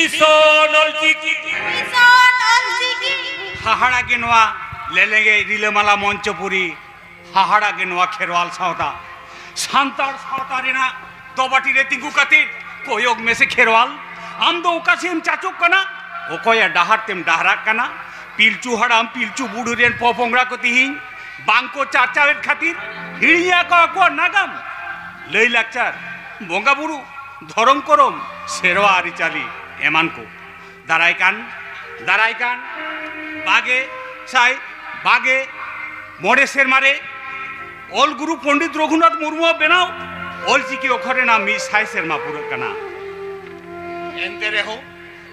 Mission Ol Chiki हाहाड़ा के नवा ले लेंगे रिलेमाला मंचपुरी हाहाड़ा के नवा खेरवाल सावता सांतार सावता रेना दोबाटी रे तिंगु कतिर कोयोग में से खेरवाल आम दो उकासिम चाचुक कना ओकोया डाहार तेम डाहरा कना पिलचू हड़ाम पिलचू बुडू रेन पोपोंगरा को तिहिं बांको चाचावेट खातिर हिड़िया को अको नागाम लई लाकचार बोंगा बुडू धरम करम सेरवा आरिचाली एमान को दारायकान बागे साई बागे मोड़े सेरमारे ऑल गुरु पंडित रघुनाथ मुर्मू बेनाव ऑल चिकी अखरे ना मी साई सेरमा पुरो कना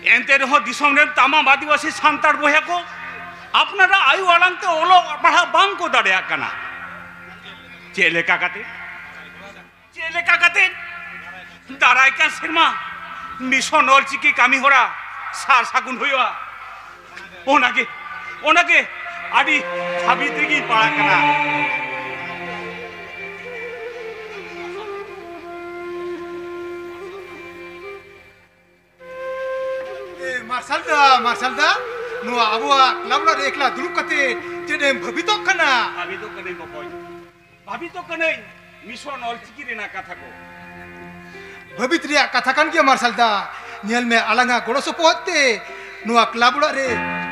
एंते रहो दिसम रे तमाम आदिवासी सांतार बोया को अपनारा आयु आलांगते ओलो पढ़ा बांग को दाड़िया कना चेले काकाते दारायका सेरमा मिशन ऑल चिकी कामी होरा सार सागुन हुआ ओनाके आदि हाबिते की पाड़ा कना मार्शलदा नो आबुआ क्लबला एकला दुरुक कते जेने भबितो कना मिशन ऑल चिकी रेना कथा को भबित रिया कथा कान गया मार्शलदा नियल में अलंगा गोड़सो पोते नो क्लबला रे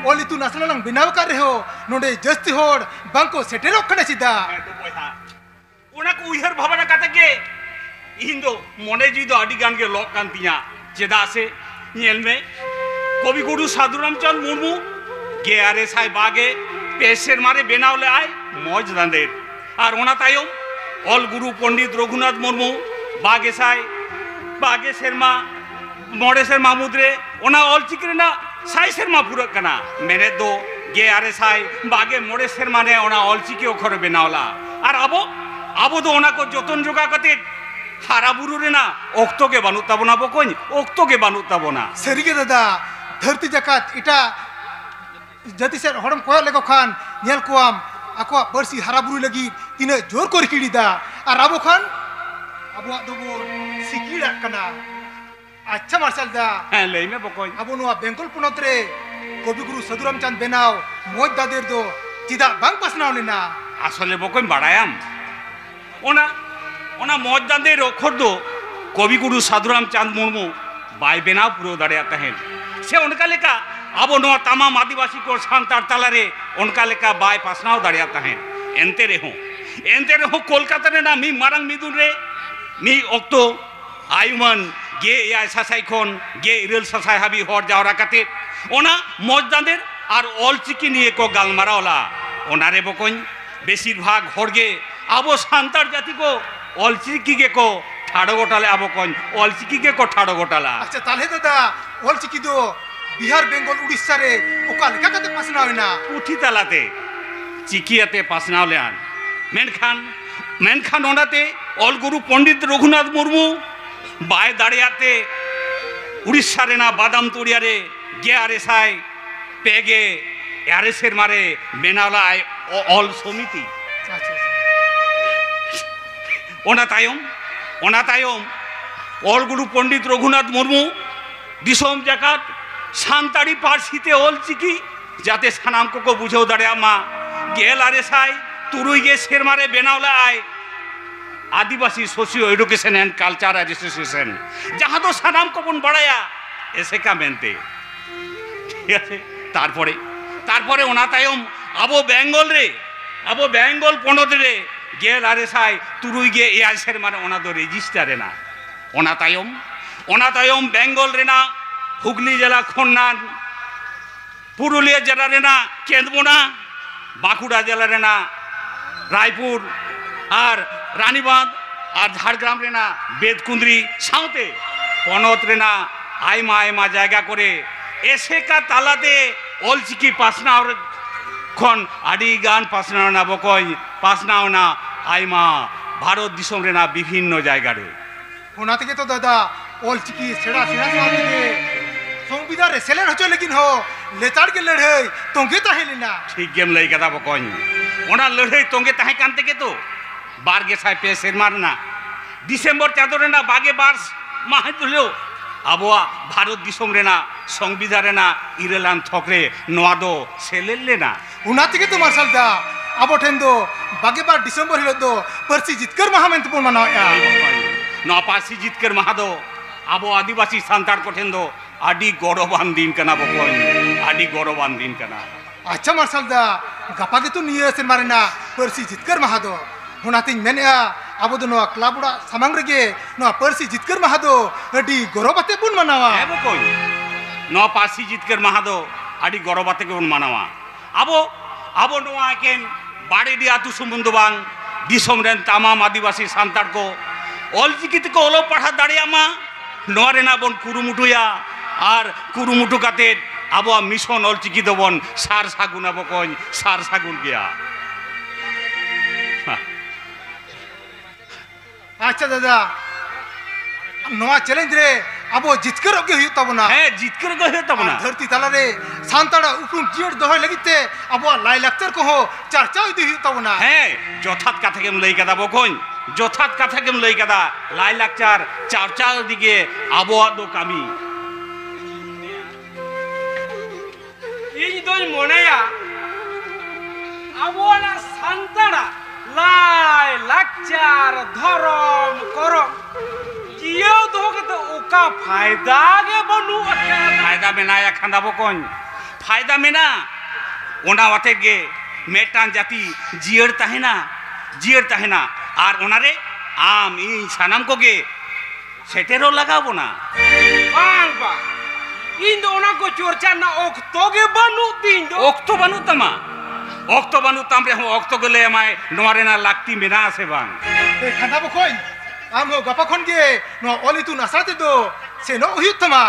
ओली तू नसलंग बिनाव कर रहे हो नोडे जस्ती होड़ बंको सेटेरो खने सीधा तो बोया ओना को उहर भावना कथा के इंदो मोने जी दो आदि गान के लोक कांतिया चेदा से नियल में कवि गुरु साधुराम चंद मुर्मू गे आरे साई बागे पेशेर मारे बेनावले आय मौज दांदे और ओना तायम ऑल गुरु पंडित रघुनाथ मुर्मू बागे साई बागे शर्मा मोड़े शर्मा मुद्रे ओना ऑल चिकरे ना साई शर्मा पूरा कना मैंने दो गे आरे साई बागे मोड़े शर्मा ने ओना ऑल चिके ओखरे बेनावला और अबो दो ओना को जतन जोगा कते हारा बुरु रे ना ओक्तो के बानु ताबोना बकोñ ओक्तो के बानु ताबोना सरीगे दादा धरती जकात इटा जति से हड़म कोय लेको खान नेल कोआम आको बरसी हारा बुरु लगी तिने जोर को रिकिडीदा और आबो खान आबो दोबो सिकिड़ा कना अच्छा मार्शलदा हां लई में बकोñ आबो नो बेंगल पुनत रे कवि गुरु साधुराम चंद बेनाव मोज दादेर दो चिदा बांग पसनाव लेना आसले बकोñ बाड़ायाम ओना मोज दादेर अखर दो कवि गुरु साधुराम चंद मुर्मू बाय बेनाव पुरो दाड़िया तहेन से उनका लेका अब तमाम आदिवासी को सांतार तालारे उनका लेका बाय पासनाव दाड़िया तहेन एंते रहो कोलकाता रे ना मी मारंग मिदुन रे मी ओक्तो आयुमान गे या सासाई खन गे इरेल सासाई हाबी हर जावरा काते ओना मजदादेर और ऑल चिकी निये को गालमारावला ओना रे बकोñ बेशिरभाग हरगे आबो सांतार जाति को ऑल चिकी के को ठाड़ो गोटाले आबो कोñ ऑल चिकी के को ठाड़ो गोटाला अच्छा ताले दादा ऑल चिकी दो बिहार बेंगल उड़ीसा रे ओका लेका कते पासनावना पुठी तालाते चिकियाते पासनावलेन मेनखान ओनाते ऑल गुरु पंडित रघुनाथ मुर्मू बाय दाड़ियाते उड़ीसा रे ना बादाम तोड़िया रे गे आरे साई पेगे यारे सेर मारे बेनावला ऑल समिति ओना तायम ऑल गुरु पंडित रघुनाथ मुर्मू दिसोम जाकात सांताड़ी पार्सीते ऑल चिकी जाते सानाम को बुझाव दाड़िया मा गेल आरे साई तुरुई गे सेर मारे बेनावला आय Adivasi Socio Education and Culture Association जहाँ तो सानाम को बन बढ़ाया ऐसे का मेनते ठीक है तारपरे ओना तायम आबो बेंगल पनत रे गेल आरे साई तुरुई गे एआई सेर मारे ओना दो रेजिस्टार रेना ओना तायम बेंगल रेना हुगली जिला खन्नान पुरुलिया जिला रेना केंदबोना बांकुड़ा जिला रेना रायपुर और रानीबांध और झाड़ग्राम रेना बेदकुंद्री साउते पनत रेना आयमा जायगा करे एसेका तालाते ऑल चिकी पासनाव खन आदि गान पासनाव ना बकोñ पासनाव ना आयमा भारत दिसम रेना विभिन्न जायगा रे ओना तेगे तो दादा ऑल चिकी सेड़ा साथी दे संविधान रे सेलेन होचो लेकिन हो लेताड़ के लड़ाई तोंगे ताहेलिना ठीक गेम लई कदा बकोñ ओना लड़ाई तोंगे ताहे कानते के तो बारगे साय पे सेरमा रेना डिसेम्बर चादर रेना बागे बार माह दुलो ᱟᱵᱚᱣᱟᱜ ᱵᱷᱟᱨᱚᱛ ᱫᱤᱥᱚᱢ ᱨᱮᱱᱟᱜ ᱥᱚᱝᱵᱤᱫᱷᱟᱱ ᱨᱮᱱᱟᱜ ᱤᱨᱟᱹᱞᱟᱱ ᱛᱷᱚᱠ ᱨᱮ ᱱᱚᱣᱟ ᱫᱚ ᱥᱮᱞᱮᱫ ᱞᱮᱱᱟ ᱚᱱᱟ ᱛᱮᱜᱮ ᱛᱚ ᱢᱟᱨᱥᱟᱞ ᱫᱟ ᱟᱵᱚ ᱴᱷᱮᱱ ᱫᱚ 22 ᱰᱤᱥᱮᱢᱵᱚᱨ ᱦᱤᱞᱳᱜ ᱫᱚ ᱯᱟᱹᱨᱥᱤ ᱡᱤᱛᱠᱟᱹᱨ ᱢᱟᱦᱟ ᱢᱮᱱᱛᱮ ᱵᱚᱱ ᱢᱟᱱᱟᱣᱮᱜᱼᱟ ᱱᱚᱣᱟ ᱯᱟᱹᱨᱥᱤ ᱡᱤᱛᱠᱟᱹᱨ ᱢᱟᱦᱟ ᱫᱚ ᱟᱵᱚ ᱟᱹᱫᱤᱵᱟᱹᱥᱤ ᱥᱟᱱᱛᱟᱲ ᱠᱚ ᱴᱷᱮᱱ ᱫᱚ ᱟᱹᱰᱤ ᱜᱚᱨᱚᱵᱟᱱ ᱫᱤᱱ ᱠᱟᱱᱟ ᱵᱚᱠᱚᱧ ᱟᱹᱰᱤ ᱜᱚᱨᱚᱵᱟᱱ ᱫᱤᱱ ᱠᱟᱱᱟ ᱟᱪᱪᱷᱟ ᱢᱟᱨᱥᱟᱞ ᱫᱟ ᱜᱟᱯᱟ ᱜᱮᱛᱚ ᱱᱤᱭᱟᱹ ᱥᱮᱨᱢᱟ ᱨᱮᱱᱟᱜ ᱯᱟᱹᱨᱥᱤ ᱡᱤᱛᱠᱟᱹᱨ ᱢᱟᱦᱟ ᱫᱚ ᱚᱱᱟᱛᱤᱧ ᱢᱮᱱᱮᱜᱼᱟ ᱟᱵᱚ ᱫᱚ ᱱᱚᱣᱟ ᱠᱞᱟᱵ ᱚᱲᱟᱜ ᱥᱟᱢᱟᱝ ᱨᱮᱜᱮ ᱱᱚᱣᱟ ᱯᱟᱹᱨᱥᱤ ᱡᱤᱛᱠᱟᱹᱨ ᱢᱟᱦᱟ ᱫᱚ ᱟᱹᱰᱤ ᱜᱚᱨᱚᱵ ᱟᱛᱮ ᱵᱚᱱ ᱢᱟᱱᱟᱣᱟ ᱦᱮᱸ ᱵᱚᱠᱚᱧ ᱱᱚᱣᱟ ᱯᱟᱹᱨᱥᱤ ᱡᱤᱛᱠᱟᱹᱨ ᱢᱟᱦᱟ ᱫᱚ ᱟᱹᱰᱤ ᱜᱚᱨᱚᱵ ᱟᱛᱮ ᱜᱮᱵᱚᱱ ᱢᱟᱱᱟᱣᱟ ᱟᱵᱚ ᱱᱚᱣᱟ ᱮᱠᱮᱱ ᱵᱟᱲᱮᱰᱤ ᱟᱹᱛᱩ ᱥᱩᱢᱩᱝ ᱫᱚ ᱵᱟᱝ ᱫᱤᱥᱚᱢ ᱨᱮᱱ ᱛᱟᱢᱟᱢ ᱟᱹᱫᱤᱵᱟᱹᱥᱤ ᱥᱟᱱᱛᱟᱲ ᱠᱚ ᱚᱞᱪᱤᱠᱤ ᱛᱮᱠᱚ ᱚᱞᱚᱜ ᱯᱟᱲᱦᱟᱣ ᱫᱟᱲᱮᱭᱟᱜ ᱢᱟ ᱱᱚᱣᱟ ᱨᱮᱱᱟᱜ ᱵᱚᱱ ᱠᱩᱨᱩᱢᱩᱴᱩᱭᱟ ᱟᱨ ᱠᱩᱨᱩᱢᱩᱴᱩ কাতের আবহাওয়া মিশন অলচিকি দবন সার সাগুন আবকন সার সাগুন গিয়া আচ্ছা দাদা নোয়া চ্যালেঞ্জ রে আবো জিতকার গে হইত তাবনা হ্যাঁ জিতকার গে হইত তাবনা ধরতি তালারে সান্তাড়া উপরুম জিয়র দহয় লাগিতে আবো লাই লাকচার কহ চর্চা হইতে হইত তাবনা হ্যাঁ যথাৎ কথা কেম লই কাদা বকন যথাৎ কথা কেম লই কাদা লাই লাকচার চর্চা দিকে আবহাওয়া দো কামি ᱤᱧ ᱫᱚᱧ ᱢᱚᱱᱮᱭᱟ ᱟᱵᱚᱣᱟᱜ ᱥᱟᱱᱛᱟᱲᱟᱜ ᱞᱟᱭ ᱞᱟᱠᱪᱟᱨ ᱫᱷᱚᱨᱚᱢ ᱠᱚᱨᱚᱢ ᱡᱤᱭᱟᱹᱣ ᱫᱚᱦᱚ ᱠᱟᱛᱮ ᱚᱠᱟ ᱯᱷᱟᱭᱫᱟ ᱜᱮ ᱵᱟᱹᱱᱩᱜ ᱟᱠᱟᱫᱟ ᱯᱷᱟᱭᱫᱟ ᱢᱮᱱᱟᱭᱟ ᱠᱷᱟᱸᱫᱟ ᱵᱚᱠᱚᱧ ᱯᱷᱟᱭᱫᱟ ᱢᱮᱱᱟ ᱚᱱᱟ ᱣᱟᱛᱮ ᱜᱮ ᱢᱮᱴᱟᱝ ᱡᱟᱹᱛᱤ ᱡᱤᱭᱟᱹᱲ ᱛᱟᱦᱮᱱᱟ ᱟᱨ ᱚᱱᱟᱨᱮ ᱟᱢ ᱤᱧ ᱥᱟᱱᱟᱢ ᱠᱚᱜᱮ ᱥᱮᱴᱮᱨᱚᱜ ᱞᱟᱜᱟᱣ ᱵᱚᱱᱟ ᱵᱟᱝ ᱵᱟᱝ ᱤᱧ ᱫᱚ ᱚᱱᱟ ᱠᱚ ᱪᱚᱨᱪᱟ ᱨᱮᱱᱟᱜ ᱚᱠᱛᱚ ᱜᱮ ᱵᱟᱹᱱᱩᱜ ᱛᱤᱧ ᱫᱚ ᱚᱠᱛᱚ ᱵᱟᱹᱱᱩᱜ ᱛᱟᱢᱟ ᱚᱠᱛᱚ ᱵᱟᱹᱱᱩᱜ ᱛᱟᱢ ᱨᱮᱦᱚᱸ ᱚᱠᱛᱚ ᱜᱮ ᱞᱟᱹᱭ ᱟᱢᱟᱭ ᱱᱚᱣᱟ ᱨᱮᱱᱟᱜ ᱞᱟᱹᱠᱛᱤ ᱢᱮᱱᱟᱜ ᱟᱥᱮ ᱵᱟᱝ খান্দা বকই আম গাপা খন গে নো অলিতু নাসাতে দো সে নো হুইত তামা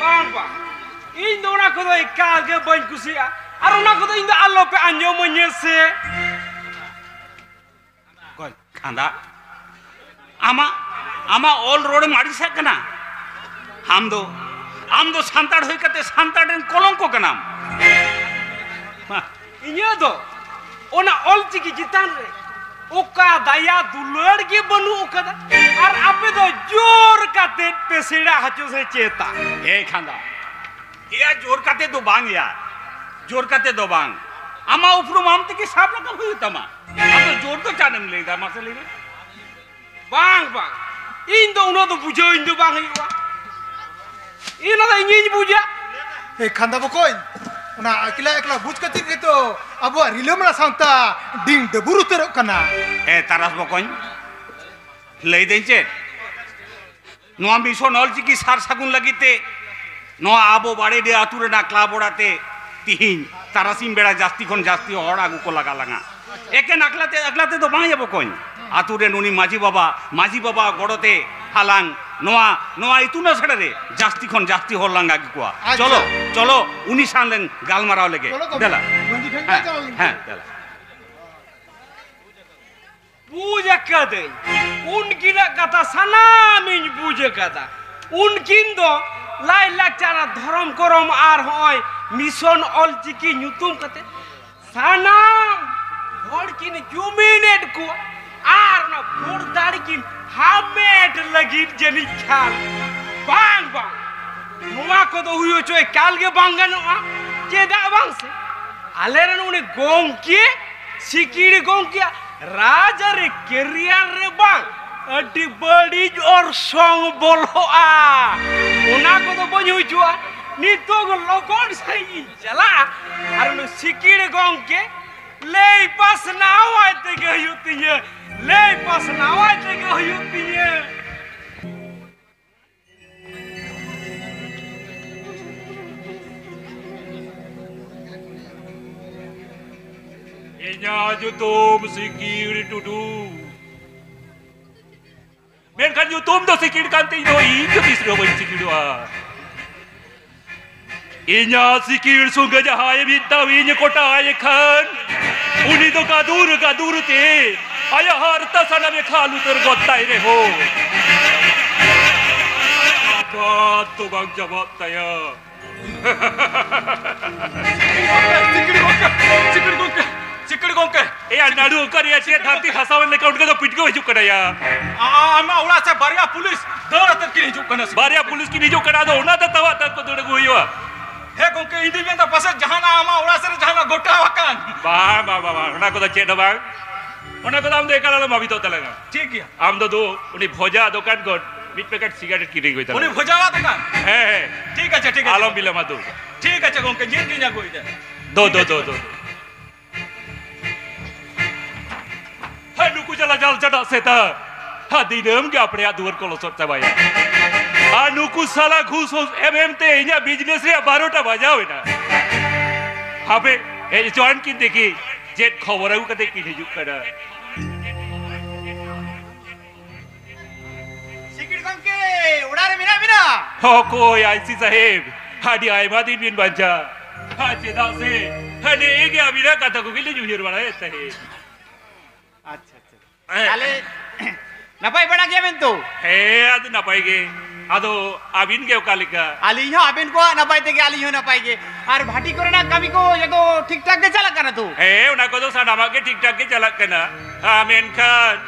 ᱵᱟᱝ ᱵᱟᱝ ᱤᱧ ᱫᱚ ᱚᱱᱟ ᱠᱚᱫᱚ ᱮᱠᱟᱞ ᱜᱮ ᱵᱟᱹᱧ ᱠᱩᱥᱤᱭᱟᱜᱼᱟ ᱟᱨ ᱚᱱᱟ ᱠᱚᱫᱚ ᱤᱧ ᱫᱚ ᱟᱞᱚᱯᱮ ᱟᱸᱡᱚᱢᱟᱹᱧᱟ ᱥᱮ ᱠᱚᱭ ᱠᱷᱟᱸᱫᱟ ᱟᱢᱟᱜ ᱚᱞ ᱨᱚᱲᱮᱢ ᱟᱹᱲᱤᱥᱟᱜ ᱠᱟᱱᱟ ᱟᱢ ᱫᱚ ᱥᱟᱱᱛᱟᱲ ᱦᱩᱭ ᱠᱟᱛᱮ ᱥᱟᱱᱛᱟᱲ ᱨᱮᱱ ᱠᱚᱞᱚᱝᱠᱚ ᱠᱟᱱᱟᱢ ᱤᱧᱟᱹᱜ ᱫᱚ ᱚᱱᱟ ᱚᱞᱪᱤᱠᱤ ᱪᱮᱛᱟᱱ ᱨᱮ ᱚᱠᱟ ᱫᱟᱭᱟ ᱫᱩᱞᱟᱹᱲ ᱜᱮ ᱵᱟᱹᱱᱩᱜ ᱟᱠᱟᱫᱟ ᱟᱨ ᱟᱯᱮ ᱫᱚ ᱡᱳᱨ ᱠᱟᱛᱮ ᱯᱮ ᱥᱮᱬᱟ ᱦᱚᱪᱚ ᱥᱮ ᱪᱮᱛᱟ এই খান্দা ইয়া জোর কাতে দো বাং ইয়া জোর কাতে দো বাং আমা উপরুম আম থেকে সাব রাখা হই তামা আতো জোর তো চানেম লেদা মাসলে রে ᱵᱟᱝ ᱵᱟᱝ ᱤᱧ ᱫᱚ ᱚᱱᱟ ᱫᱚ ᱵᱩᱡᱷᱟᱹᱣ ᱤᱧ ᱫᱚ ᱵᱟᱝ ᱦᱩᱭᱩᱜᱼᱟ ᱤᱧ ᱫᱚ ᱤᱧᱤᱧ ᱵᱩᱡᱟ এ খান্দা বকই ওনা একলা একলা বুঝ কাতে গে তো আবো রিলমরা সান্তা ডিং দে বুরুতের কানা এ তারাস বকñ লই দেন চে নোয়া মিশন অলচিকি সার সাগুন লাগিতে নোয়া আবো বাড়ে দে আতুরে না ক্লাব ওড়াতে তিহিন তারাসিম বেড়া জাস্তি খন জাস্তি হড় আগু কো লাগা লাগা একে আকলাতে তো বাঁ যাবো কñ আতুরে নুনি মাঝি বাবা গড়তে হালাং নোয়া ইতুনা ছেড়ে রে জাস্তি খন জাস্তি হড় লাঙ্গা আগু কোয়া চলো উনি সানলেন গাল মারাও লেগে দেলা হ্যাঁ দেলা বুঝ আকাদাই উনকিনাᱜ কথা সানামিñ বুঝ আকাদা উনকিন ᱫᱚ লাই ᱞᱟᱠᱪᱟᱨ ধরম করম আর হয় মিশন অলচিকি ᱧᱩᱛᱩᱢ ᱠᱟᱛᱮ সানাম হড়কিন জুমিনেট কো আর না ভোর দাড়িকিন হামেট লাগি জেনি খাল বাং বাং নোয়া কদো হুইও চয় কালগে বাঙ্গানোয়া চেদা বাংসে আলেরন উনি গংকে সিকিড়ি গংকে রাজার কেরিয়ার রে বাং আডি বড়ি অর্সং বলহা ওনা কদো বই হইচুয়া নিতগ লগন সাই চালা আর উনি সিকিড়ি গংকে লেই পাস না হইতে গে হইতিয়ে লেই পাস না হইতে গে হইতিয়ে Inya YouTube sikir tudu. Menkan YouTube do sikir kanti do itu bisro boy sikir doa. Inya sikir sunga jahaya binta winya kota ay khan. Uni do gadur te. Aya harta sana me khalu tergottai reho. Apa tu bang jawab taya. चिकड़ी गोंके ए नाडू कर या छे धरती हसावन लेके उठ के तो पिट के हिजू करया आमा उड़ा से बरिया पुलिस दौड़ तक की हिजू कना बारिया पुलिस की निजो करा दो ना तवा तक को दुड़ हुईवा हे गोंके इदी में पास जहाना आमा ओड़ा से जहाना गोटा वकान बा बा बा बा ओना को चेड बा ओना को आम दो एकाला माबी तो तलगा ठीक है आम दो उनी भोजा दुकान को मिट पैकेट सिगारेट किरी गई उनी भोजावा दुकान है ठीक है आलम बिलमा दो ठीक है गोंके जीत गिना कोई दे दो हाय नुकु चला जाल चढ़ा सेता हा दिनम के अपने दुवर को लोसट चबाया आ नुकु साला घुस एमएम ते इया बिजनेस रे 12टा बजावे ना हाबे ए जॉइन की देखी जेट खबर आउ कते की हिजु करा सिकिर गंके उड़ारे मिना हो कोई आईसी साहेब हाडी आयमा दिन बिन बंजा हा चेदा से हने एगे अबिरा कथा को गिले जुहिर बड़ा है साहेब अच्छा ताले नपाई बड़ा गया बेन तो हे आद ना पाएगे आदो आबिन के कालिका आली हो अबिन को नपाई ते के आली हो नपाई के और भाटी करे ना कभी को ये तो ठीक ठाक के चला करना तू हे उना को तो साडामा के ठीक ठाक के चला करना आमेन खान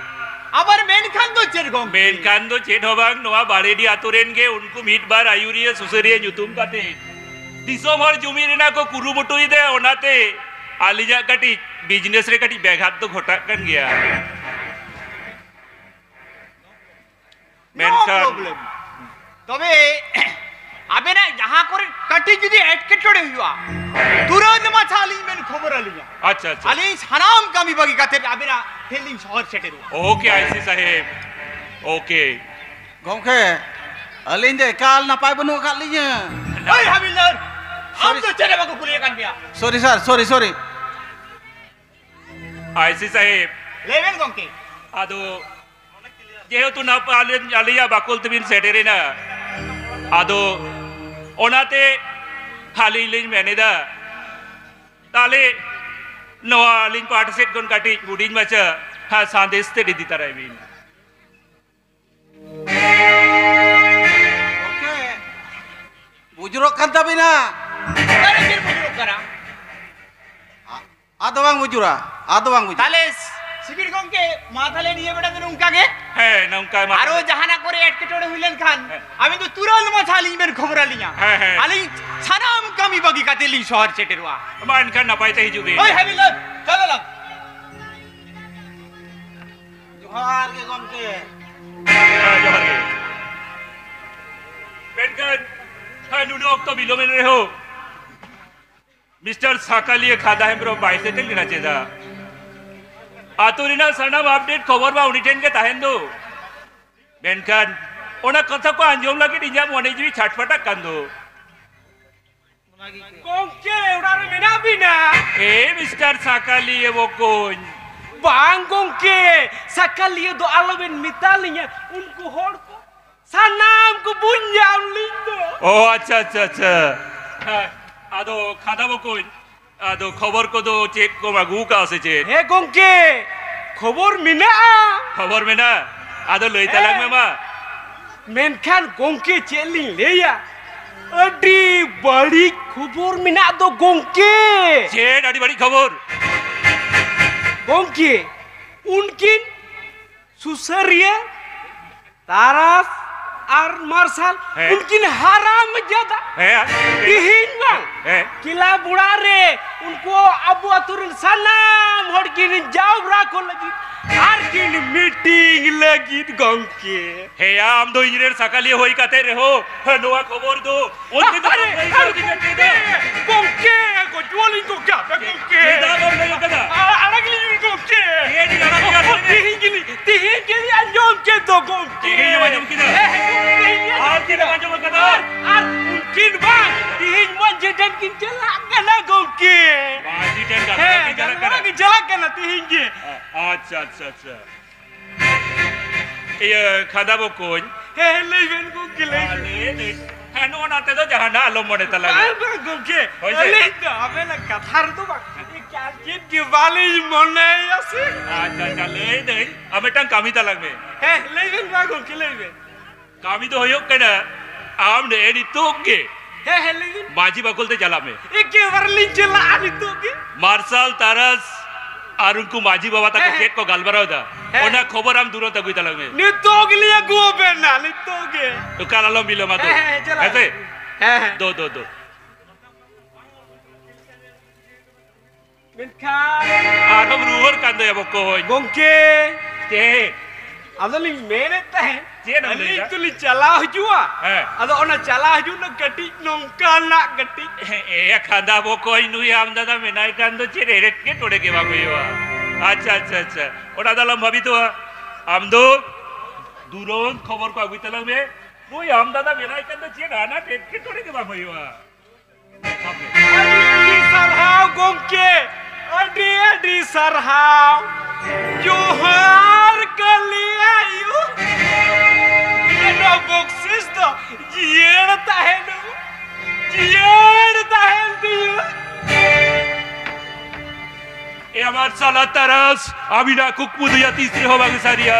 अबर मेन खान तो चेर गो मेन खान तो चेट होबांग नोआ बाड़ेडी आतोरेन के उनको मीट बार आयुरिया सुसरिया जुतुम काते दिसोम हर जुमिरिना को कुरुमुटुई दे ओनाते आलिजा कटी बिजनेस रे कटी बैघात तो घोटा कन गया मेन खान तबे अबे ना जहां करे कटी जदी एटकेटोड़े हुआ तुरंत माछाली मेन खबर आलिया अच्छा अच्छा आली सनाम कामी बगी काते अबे ना फीलिंग शहर सेटेरो ओके आईसी साहेब ओके गौके अलिन दे काल ना पाई बनु का लिया ओए हविलदार हम तो चले बको कुलिया कान गया सॉरी सर सॉरी आईसी साहेब लेवेन गंके आदो जेहेतु ना पाले आलिया बाकुल तबिन सेटेरे ना आदो ओनाते हाली लिन मैनेदा ताले नवा लिन पार्ट सेट कोन काटी बुडिन माचा हा संदेश ते दी तरह बिन ओके बुजुरो कंता बिना अरे किर बुजुरो करा आदो वांग बुजुरा ताले सिकिर गंके माथाले निये बेटा दिन उनका के है ना उनका आरो जहाना करे एटकेटोड़े हुइलेन खान আমি তো তুরল মাছালি মেন খবর আলিয়া হ্যাঁ। আলি সানাম কামি বগি কাতে লি শহর সেটেরवा मान का ना पाई ही जुगे ओए हविलदार चलो लग जोहार के गमके जोहर के बेनकन है नुनो तो बिलो में रहे हो मिस्टर साकालिए खादा है ब्रो बाइसे टेल लेना चाहिए आतुरिना सनाम अपडेट खबर बा उनिटेन के ताहेन दो बेनकन ओना कथा को अंजोम लगी डिजा मोने जी छटपटा कंदो गंके उड़ारे मेना बिना ए मिस्टर साकालिए वो कौन बांग गंके सकालिए दो आलोबेन मितालिया उनको होड़ को सनाम को बुंजाम लिंदो ओ अच्छा अच्छा अच्छा हाँ, आदो खादा वो कौन आदो खबर को दो चेक को मागू का से चेक हे गंके खबर मिना खबर में ना आदो लइता लग में मा मेनखान गंके चेलिंग लेया अडी बड़ी खबर मिना दो गंके चेट आड़ी बड़ी खबर गंके उनकिन सुसरिया तारस और मार्शल है। उनकिन हराम ज्यादा है तिहिन बा है किला बुढ़ा रे उनको अबू अतुरिन सलाम हड़किन जाओ राखो लगी आर किन मीटिंग लगी गंके हे आम दो इंजीनियर सकालिए होई काते रे हो नोआ खबर दो उनके तो गंके को जोली को क्या गंके सीधा बोल नहीं कदा अड़गली गंके ये नहीं लगा तिहिन गिली अंजोम के दो गंके तिहिन अंजोम की दो। आप की अंजोम कदा आर उनकिन बा तिहिन मन जेटन किन चला गना गंके बाजी टेन का है की जला गंगा की जला गना तिहिन के अच्छा अच्छा अच्छा ये खादा वो कौन हे लेवेन गंके ले अरे है नो ना ते तो जहां आलो मोड़े तला गंके होइसे? ले तो हमें ना कथार तो बा क्या चीज की वाली मने ऐसे अच्छा अच्छा ले दे हमें टंग कामी तलग में हे लेवेन बा गंके लेवेन कामी तो होयो कना आम ने एनी तोगे हे लेवेन माजी बकुल ते चला में एक वरली चला आनी तो के मार्शल तारस और उनको माजी बाबा तक केक को गालबरा होता ᱚᱱᱟ ᱠᱷᱚᱵᱚᱨ ᱟᱢ ᱫᱩᱨᱚᱱᱛ ᱟᱹᱜᱩᱭ ᱛᱟᱞᱟᱝ ᱢᱮ ᱱᱤᱛᱚᱜ ᱜᱮ ᱟᱹᱜᱩ ᱵᱮᱱᱟ ᱱᱤᱛᱚᱜ ᱜᱮ ᱛᱚ ᱠᱟᱞ ᱟᱞᱚᱢ ᱵᱤᱞᱚᱢᱟ ᱫᱚ ᱦᱮᱸ ᱪᱟᱞᱟᱜ ᱦᱮᱸᱥᱮ ᱦᱮᱸ ᱫᱚ ᱢᱮᱱᱠᱷᱟᱱ ᱟᱨᱦᱚᱸ ᱨᱩᱣᱟᱹᱲ ᱠᱟᱱ ᱫᱚᱭᱟ ᱵᱚᱠᱚᱧ ᱜᱚᱝᱠᱮ ᱪᱮᱫ ᱟᱫᱚᱞᱤᱧ ᱢᱮᱱᱮᱫ ᱛᱟᱦᱮᱸ ᱪᱮᱫ ᱮᱢ ᱟᱹᱞᱤᱧ ᱞᱟᱹᱭᱫᱟ? ᱛᱚᱞᱤᱧ ᱪᱟᱞᱟᱣ ᱦᱤᱡᱩᱜᱼᱟ ᱦᱮᱸ ᱟᱫᱚ ᱚᱱᱟ ᱪᱟᱞᱟᱣ ᱦᱤᱡᱩᱜ ᱫᱚ ᱠᱟᱹᱴᱤᱡ ᱱᱚᱝᱠᱟᱱᱟᱜ ᱠᱟᱹᱴᱤᱡ ᱮ ᱠᱷᱟᱸᱫᱟ ᱵᱚᱠᱚᱧ ᱱᱩᱭ ᱟᱢ ᱫᱟᱫᱟ ᱢᱮᱱᱟᱭ ᱠᱟᱱ ᱫᱚ ᱪᱮᱫ ᱮᱴᱠᱮᱴᱚᱬᱮ ᱜᱮ ᱵᱟᱝ ᱦᱩᱭᱩᱜᱼᱟ ᱟᱪᱪᱷᱟ ᱚᱱᱟ ᱫᱚ ᱟᱞᱚᱢ ᱵᱷᱟᱵᱤᱛᱚᱜᱼᱟ ᱟᱢ ᱫᱚ ᱫᱩᱨᱚᱱᱛ ᱠᱷᱚᱵᱚᱨ ᱠᱚ ᱟᱹᱜᱩᱭ ᱛᱟᱞᱟᱝ ᱢᱮ ᱱᱩᱭ ᱟᱢ ᱫᱟᱫᱟ ᱢᱮᱱᱟᱭ ᱠᱟᱱ ᱫᱚ ᱪᱮᱫ ᱟᱱᱟᱴ ᱮᱴᱠᱮᱴᱚᱬe ᱜᱮ ᱵᱟᱝ ᱦᱩᱭᱩᱜᱼᱟ ᱟᱹᱰᱤ ᱥᱟᱨᱦᱟᱣ ᱜᱚᱝᱠᱮ ᱟᱹᱰᱤ ᱥᱟᱨᱦᱟᱣ ᱡᱚᱦᱟᱨ ᱠᱟᱞᱤᱭᱟᱭᱩ ᱱᱚᱣᱟ বকশিস তো জিয়ের তাহেন দিও এ আমার সালা তারাস আবিনা কুকমু দুয়া তিসরে হবা গুসারিয়া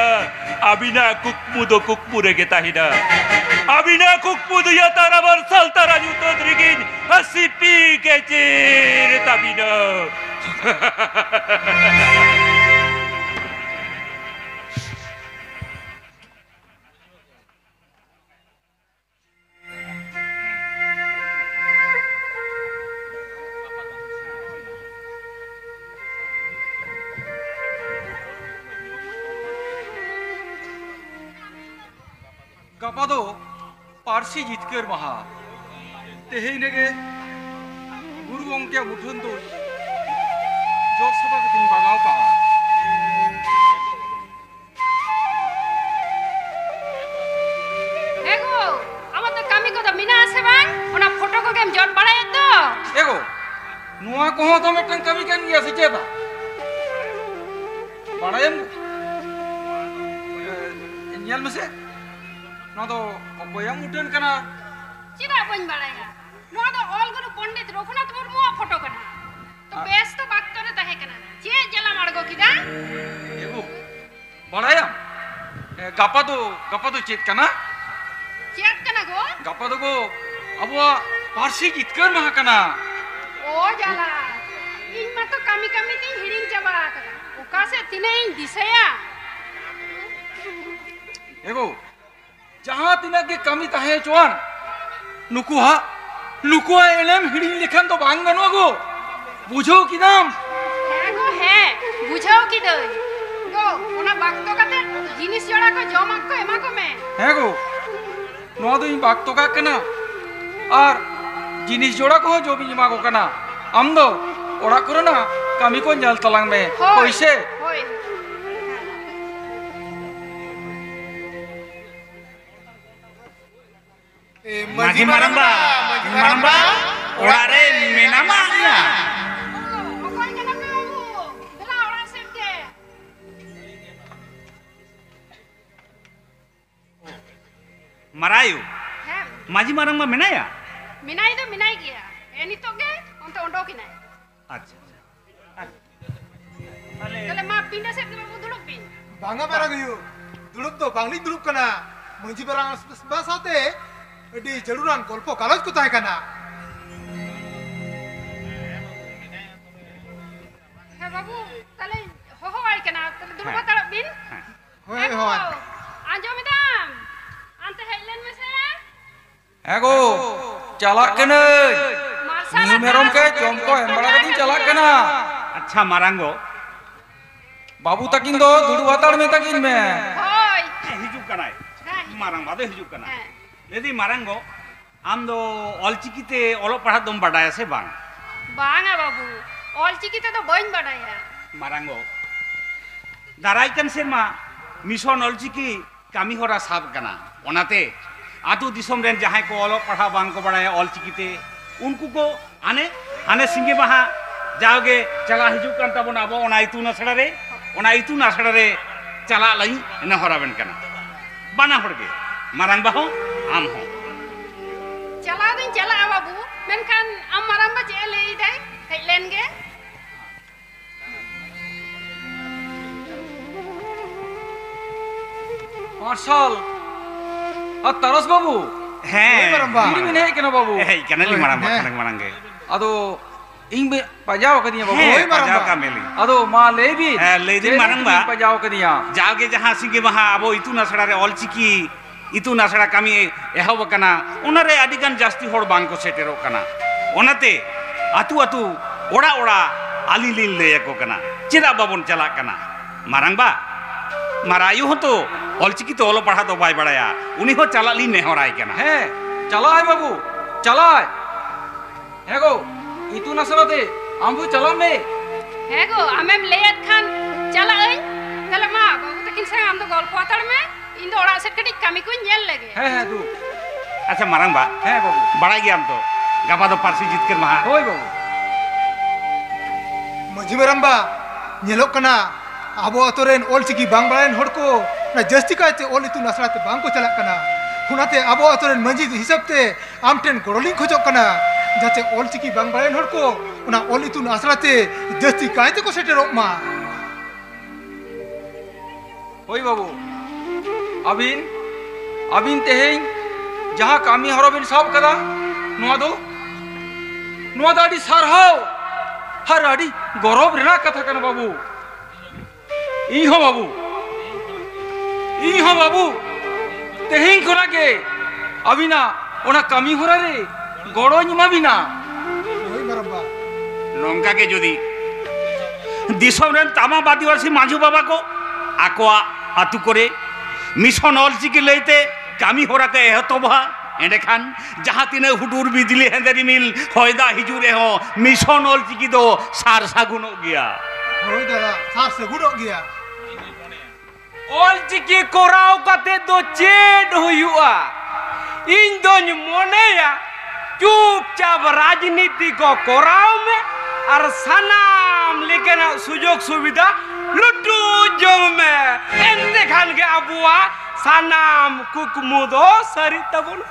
আবিনা কুকমু দো কুকমু রেগে তাহিনা আবিনা কুকমু দুয়া তারাবার সাল তারা জুতো দ্রিগিন হাসি পি কেচির তাবিনা Gapa do Parsi jitkar maha tehin nege Guru Gongke mutun do Jok sabha ketin bagao ka ego আমার তো কামি কথা মিনা আছে বাং ওনা ফটো কো কেম জট বাড়ায় তো ego nuwa ko ho to metang kami kan ya sejeta badayam nyal mese no do okoyang mutun kana চিরা বইন বাড়ায়া নোয়া তো অলগুরু পণ্ডিত রঘুনাথ মুর্মু ফটো কানা তো বেশ তো বাক্তরে তাহে কানা যে জেলা মারগো কিদা ego badayam gapa do chet kana চেক কানা গো gapa do go abwa Parsi jitkar maha kana ও জালা ইন মা তো কামি কামি তিন হিড়িং চাবা কানা ওকাসে তিনেই দিছায়া ego jaha tinak ge kami tahe chuan nuku ha elem hiring lekhan to bang gano go bujho kidam হ্যাঁ গো হ্যাঁ বুঝাও কি দই গো ওনা বাক্ত কাতে জিনিস জড়া কো জমা কো এমা কো মে he go no do in bak to ka kana ar jinis jora ko jo bi ma go kana am do ora korona kami ko nyal talang me koise হই মাঝি মারাম্বা ওড়ারে মেনামা না অকল কেন কাবু বেলা ওরা সেমকে মারায়ু হ্যাঁ মাঝি মারাম্বা মেনায়া মিনাই তো মিনাই গিয়া এনি তো গে অন্ত অন্ডো কি নাই আচ্ছা তাহলে মা পিন্ডা shape K Babu দুলুক pin bangga barang yu dulup to bangli dulup kana manji barang basate edi jaruran golpo kaloj ko tahe kana হ্যাঁ বাবু তাহলে হো আই কেনা তাহলে দুলুক তার পিন hoy hoy আঞ্জো মিদাম আনতে হেলেন মেসে he go chalak kana মার্শাল ni merom ke jom ko em bala kadin chalak kana আচ্ছা মারাঙ্গো babu takin do dudu atar me takin me হই হিজুক কানাই হ্যাঁ মারাং বাদে হিজুক কানা হ্যাঁ লেদি মারাঙ্গো আমদো অলচিকিতে অল পড়া দম বাডায় আছে বাং বাঙা বাবু অলচিকিতে তো বইন বাড়াইয়া মারাঙ্গো দারাইকান সেরমা মিশন অলচিকি কামি হরা সাব কানা ওনাতে আতু দিসম রেন জাহাই কো অল পড়া বাং কো বাড়ায় অলচিকিতে উনকু কো আনে সিঙ্গে বাহা যাওগে চালা হিজুক কান তাবন আবো ওনা ইতুন আছড়া রে চালা লাই এনে হরাবেন কানা বানা হড়গে মারাং বাহো আম হো চালা দিন চালা বাবু মেনখান আমারাম বা চে লেই দেয় হেলেন গে marshal আর taras babu হ্যাঁ Hoy maramba ini mene kena babu এই কেন লি মারাং হ্যাঁ। মারাঙ্গে ado ᱤᱧ ᱯᱟᱡᱟᱣ ᱠᱟᱫᱤᱧᱟ ᱵᱟᱵᱩ ᱦᱳᱭ, ᱢᱟᱨᱟᱝ ᱯᱟᱡᱟᱣ ᱵᱟ। ᱠᱟᱢᱮᱞᱤ ᱟᱫᱚ ᱢᱟ ᱞᱟᱹᱭ ᱵᱤᱱ ᱞᱟᱹᱭ ᱫᱤᱧ ᱢᱟᱨᱟᱝ ᱵᱟ ᱯᱟᱡᱟᱣ ᱠᱟᱫᱤᱧᱟ जागे जहाँ सिंगे महा अब इतुन आसड़ा रे ऑलचिकी इतुन आसड़ा कमी एहब कना उनरे आदिगान जास्ती होड़ बांग को सेटेरो कना ओनाते आतु आतु ओड़ा ओड़ा आली लीन ले को कना चिदा बाबन चला कना मारंग बा मारायु हो तो ऑलचिकी तो ओलो पढ़ा तो बाय बड़ाया उन्हीं हो चला ली नेहराय कना ᱦᱮᱸ ᱪᱟᱞᱟᱭ ᱵᱟᱵᱩ ᱪᱟᱞᱟᱭ ᱦᱮᱸ ᱜᱚ ᱤᱛᱩᱱ ᱟᱥᱲᱟᱛᱮ ᱟᱢ ᱦᱚᱸ ᱪᱟᱞᱟᱜ ᱢᱮ ᱦᱮᱸ ᱜᱚ ᱟᱢᱮᱢ ᱞᱟᱹᱭᱟᱫ ᱠᱷᱟᱱ ᱪᱟᱞᱟᱜ ᱟᱹᱧ ᱛᱟᱦᱞᱮ ᱢᱟ ᱵᱟᱵᱩ ᱛᱟᱹᱠᱤᱱ ᱥᱟᱶ ᱟᱢ ᱫᱚ ᱜᱚᱞᱯᱚ ᱦᱟᱛᱟᱲ ᱢᱮ ᱤᱧ ᱫᱚ ᱚᱲᱟᱜ ᱥᱮᱫ ᱠᱟᱹᱴᱤᱡ ᱠᱟᱹᱢᱤ ᱠᱚᱧ ᱧᱮᱞ ᱞᱮᱜᱮ ᱦᱮᱸ ᱦᱮᱸ ᱫᱩ अच्छा मारंग बा ᱦᱮᱸ ᱵᱟᱵᱩ बड़ा गया हम तो गापा तो पारसी जितकर महा ᱦᱳᱭ ᱵᱟᱵᱩ ᱢᱟᱹᱡᱷᱤ ᱢᱟᱨᱟᱝᱵᱟ ᱧᱮᱞᱚᱜ ᱠᱟᱱᱟ ᱟᱵᱚ ᱟᱛᱳ ᱨᱮᱱ ᱚᱞᱪᱤᱠᱤ ᱵᱟᱝ ᱵᱟᱲᱟᱭᱟᱱ ᱦᱚᱲ ᱠᱚ ᱡᱟᱹᱥᱛᱤ ᱠᱟᱭᱛᱮ ᱚᱞ ᱤᱛᱩᱱ ᱟᱥᱲᱟ ᱛᱮ ᱵᱟᱝ ᱠᱚ ᱪᱟᱞᱟᱜ ᱠᱟᱱᱟ ᱚᱱᱟᱛᱮ ᱟᱵᱚ ᱟᱛᱳ ᱨᱮᱱ ᱢᱟᱹᱡᱷᱤ ᱦᱤᱥᱟᱹᱵ ᱛᱮ ᱟᱢ ᱴᱷᱮᱱ ᱜᱚᱲᱚ ᱞᱤᱧ ᱠᱷᱚᱡᱚᱜ ᱠᱟᱱᱟ ᱡᱟᱛᱮ ᱚᱞᱪᱤᱠᱤ ᱵᱟᱝ ᱵᱟᱲᱟᱭᱟᱱ ᱦᱚᱲ ᱠᱚ ᱚᱱᱟ ᱚᱞ ᱤᱛᱩᱱ ᱟᱥᱲᱟ ᱛᱮ ᱡᱟᱹᱥᱛᱤ ᱠᱟᱭᱛᱮ ᱠᱚ ᱥᱮᱴᱮᱨᱚᱜ ᱢᱟ ᱦᱳᱭ ᱵᱟᱵᱩ ᱟᱹᱵᱤᱱ ᱟᱹᱵᱤᱱ ᱛᱮᱦᱮᱧ ᱡᱟᱦᱟᱸ ᱠᱟᱹᱢᱤ ᱦᱚᱨᱟ ᱵᱤᱱ ᱥᱟᱵ ᱠᱟᱫᱟ ᱱᱚᱣᱟ ᱫᱚ ᱟᱹᱰᱤ ᱥᱟᱨᱦᱟᱣ ᱟᱨ ᱟᱹᱰᱤ ᱜᱚᱨᱚᱵ ᱨᱮᱱᱟᱜ ᱠᱟᱛᱷᱟ ᱠᱟᱱᱟ ᱵᱟᱵᱩ ᱤᱧ ᱦᱚᱸ ᱵᱟᱵᱩ ᱛᱮᱦᱮᱧ ᱠᱷᱚᱱᱟᱜ ᱜᱮ ᱟᱹᱵᱤᱱᱟᱜ ᱚᱱᱟ ᱠᱟᱹᱢᱤ ᱦᱚᱨᱟ ᱨᱮ ᱜᱚᱲᱚᱧ ᱮᱢᱟ ᱵᱤᱱᱟ ᱦᱳᱭ ᱢᱟᱨᱟᱝᱵᱟ नौका के जुदी दिसम रेन तामा आदिवासी माझू बाबा को आकोआ आतु करे मिशन ऑलचिकी लैते कामी होरा के एहतोबा एंडेखान जहाँ तीन हुटूर बिजली हेंदेरी मिल हयदा हिजू रे हो मिशन ऑलचिकी दो सार सागुनो गया ᱦᱳᱭ ᱫᱟᱫᱟ ᱥᱟᱨ ᱥᱟᱹᱜᱩᱱᱚᱜ ᱜᱮᱭᱟ ᱚᱞᱪᱤᱠᱤ ᱠᱚᱨᱟᱣ ᱠᱟᱛᱮ ᱫᱚ ᱪᱮᱫ ᱦᱩᱭᱩᱜᱼᱟ ᱤᱧ ᱫᱚᱧ ᱢᱚᱱᱮᱭᱟ ᱪᱩᱯᱪᱟᱯ ᱨᱟᱡᱽᱱᱤᱛᱤ ᱠᱚ ᱠᱚᱨᱟᱣ ᱢᱮ ᱟᱨ ᱥᱟᱱᱟᱢ ᱞᱮᱠᱟᱱᱟᱜ ᱥᱩᱡᱳᱜᱽ ᱥᱩᱵᱤᱫᱷᱟ ᱞᱩᱴᱩ ᱡᱚᱝ ᱢᱮ ᱮᱱᱛᱮ ᱠᱷᱟᱱ ᱜᱮ ᱟᱵᱚᱣᱟᱜ ᱥᱟᱱᱟᱢ ᱠᱩᱠᱢᱩ ᱫᱚ ᱥᱟᱹᱨᱤᱜ ᱛᱟᱵᱚᱱᱟ